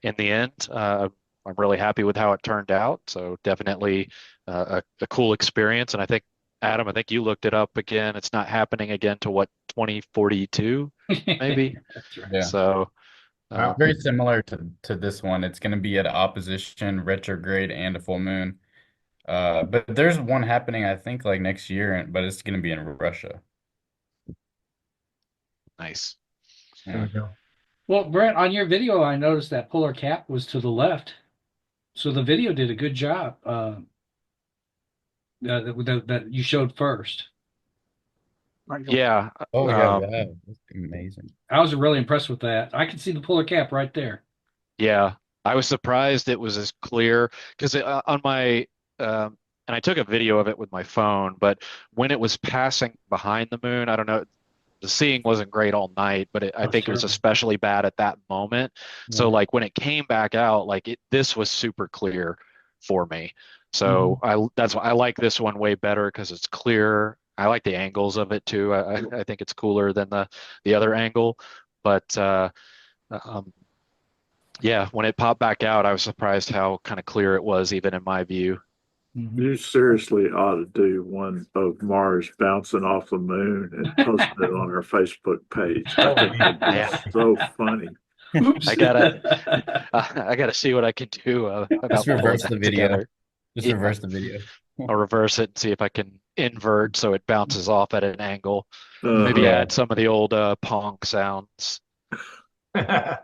in the end, I'm really happy with how it turned out. So definitely a cool experience. And I think, Adam, you looked it up again. It's not happening again to 2042, maybe. That's right. Yeah. So very similar to this one. It's going to be at opposition, retrograde, and a full moon. But there's one happening, I think, like next year, but it's going to be in Russia. nice. There you go. Well, Brent, on your video, I noticed that polar cap was to the left. So the video did a good job that you showed first. Yeah. Oh yeah, Um, wow, that's amazing. I was really impressed with that. I can see the polar cap right there. yeah. I was surprised it was as clear because on my and I took a video of it with my phone, but when it was passing behind the moon, I don't know, the seeing wasn't great all night, but I Oh, think it was sure. especially bad at that moment. So Yeah. like when it came back out, like this was super clear for me. So Mhm. that's why I like this one way better because it's clear. I like the angles of it too. I think it's cooler than the other angle. But um, yeah, when it popped back out, I was surprised how kind of clear it was, even in my view. Mhm. You seriously ought to do one of Mars bouncing off the moon and post it on our Facebook page. I think that'd be Yeah, so funny. Oops. I gotta I gotta see what I can do Just about pulling reverse the that video. together. Just Yeah, reverse the video. I'll reverse it and see if I can invert so it bounces off at an angle. Maybe Uh-huh. Yeah. add some of the old Pong sounds. That'd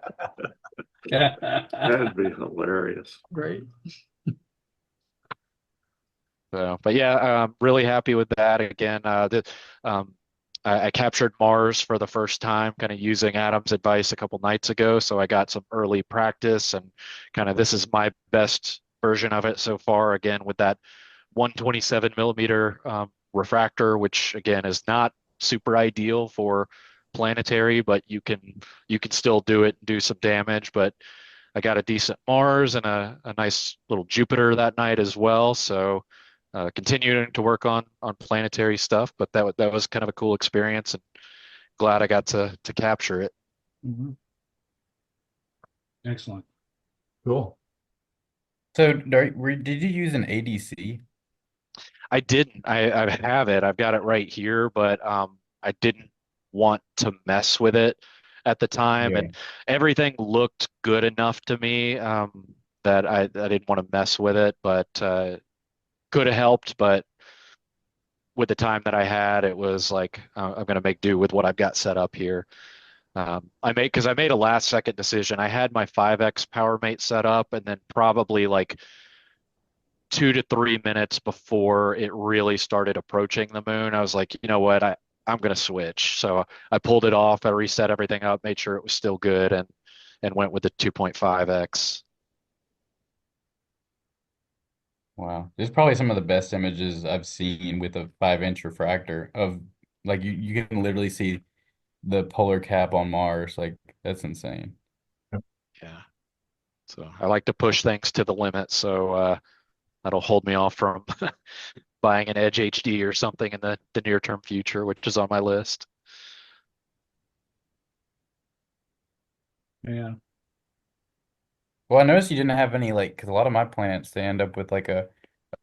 be hilarious. Great. So, but yeah, I'm really happy with that. Again, um, I captured Mars for the first time, kind of using Adam's advice a couple nights ago. So I got some early practice, and kind of this is my best version of it so far. Again, with that 127 millimeter refractor, which again is not super ideal for planetary, but you can still do it and do some damage. But I got a decent Mars and a nice little Jupiter that night as well. So continuing to work on planetary stuff, but that was kind of a cool experience and glad I got to capture it. Mhm. Excellent. Cool. So, did you use an ADC? I didn't. I have it. I've got it right here, but I didn't want to mess with it at the time, Yeah. and everything looked good enough to me that I didn't want to mess with it, but could have helped. But with the time that I had, it was like I'm going to make do with what I've got set up here. Because I made a last second decision. I had my 5X power mate set up, and then probably like 2 to 3 minutes before it really started approaching the moon, I was like, you know what, I'm gonna switch. So I pulled it off, I reset everything up, made sure it was still good, and went with the 2.5X. Wow. This is probably some of the best images I've seen with a 5-inch refractor of like you can literally see the polar cap on Mars. Like that's insane. Yeah. So I like to push things to the limit. So that'll hold me off from buying an Edge HD or something in the near term future, which is on my list. Yeah. Well, I noticed you didn't have any like because a lot of my plants they end up with like a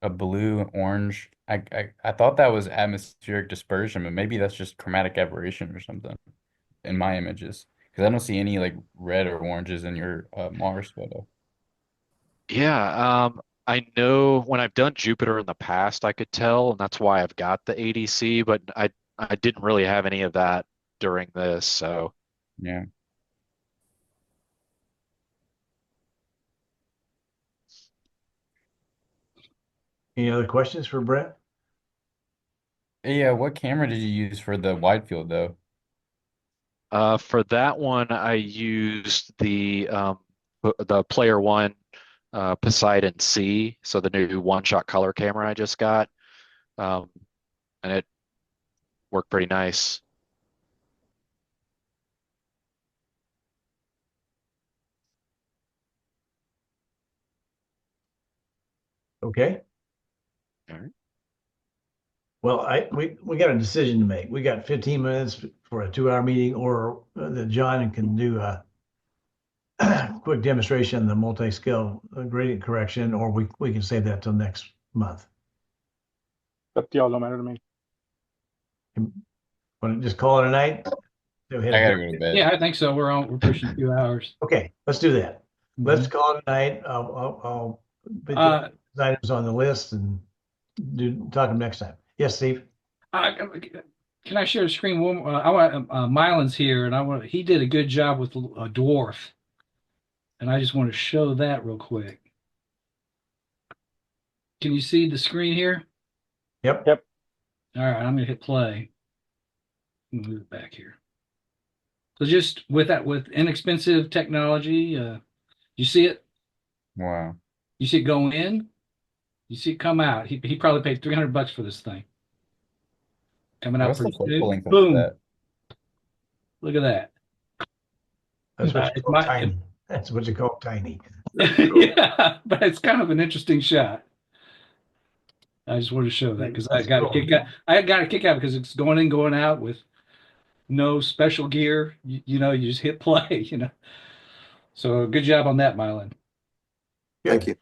blue orange. I thought that was atmospheric dispersion, but maybe that's just chromatic aberration or something in my images because I don't see any like red or oranges in your Mars photo. Yeah, I know when I've done Jupiter in the past, I could tell, and that's why I've got the ADC, but I didn't really have any of that during this, so Yeah. Any other questions for Brett? Yeah, what camera did you use for the wide field though? for that one I used the Player One Poseidon C, so the new one-shot color camera I just got, um, and it worked pretty nice. Okay. All right. Well, we got a decision to make. We got 15 minutes for a 2 hour meeting, or that John can do a quick demonstration of the multi-scale gradient correction, or we can save that till next month. Up to y'all, don't matter to me. Want to just call it a night? Go ahead I and gotta go to bed. Yeah, I think so. We're pushing 2 hours. Okay, let's do that. Let's Mhm. call it a night. I'll put Uh, the items on the list and talk to them next time. Yes, Steve? uh, can I share the screen? I want Mylan's here, and he did a good job with a dwarf, and I just want to show that real quick. Can you see the screen here? Yep. Yep. All right, I'm gonna hit play. Move it back here. So just with that, with inexpensive technology, you see it? Wow. You see it go in? You see it come out. He probably paid $300 for this thing. Coming out What's the pretty focal soon. length of Boom. that? Look at that. That's what you It's call my- tiny. That's what you call tiny. Yeah, but it's kind of an interesting shot. I just wanted to show that because I That's got a cool. kick out. I got a kick out because it's going in, going out with no special gear. You just hit play. So good job on that, Mylan. Thank you.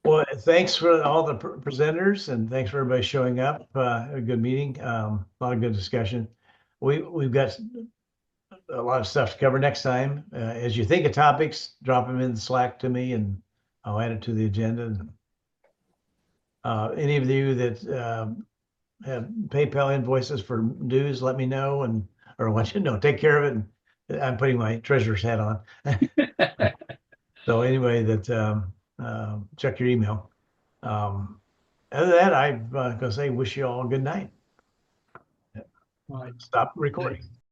Well, thanks for all the presenters and thanks for everybody showing up. A good meeting, a lot of good discussion. We've got a lot of stuff to cover next time. As you think of topics, drop them in the Slack to me and I'll add it to the agenda. Any of you that have PayPal invoices for dues, let me know or I want you to know, take care of it. And I'm putting my treasurer's hat on. So anyway, check your email. Other than that, I'm gonna say wish you all a good night. Right. Stop recording.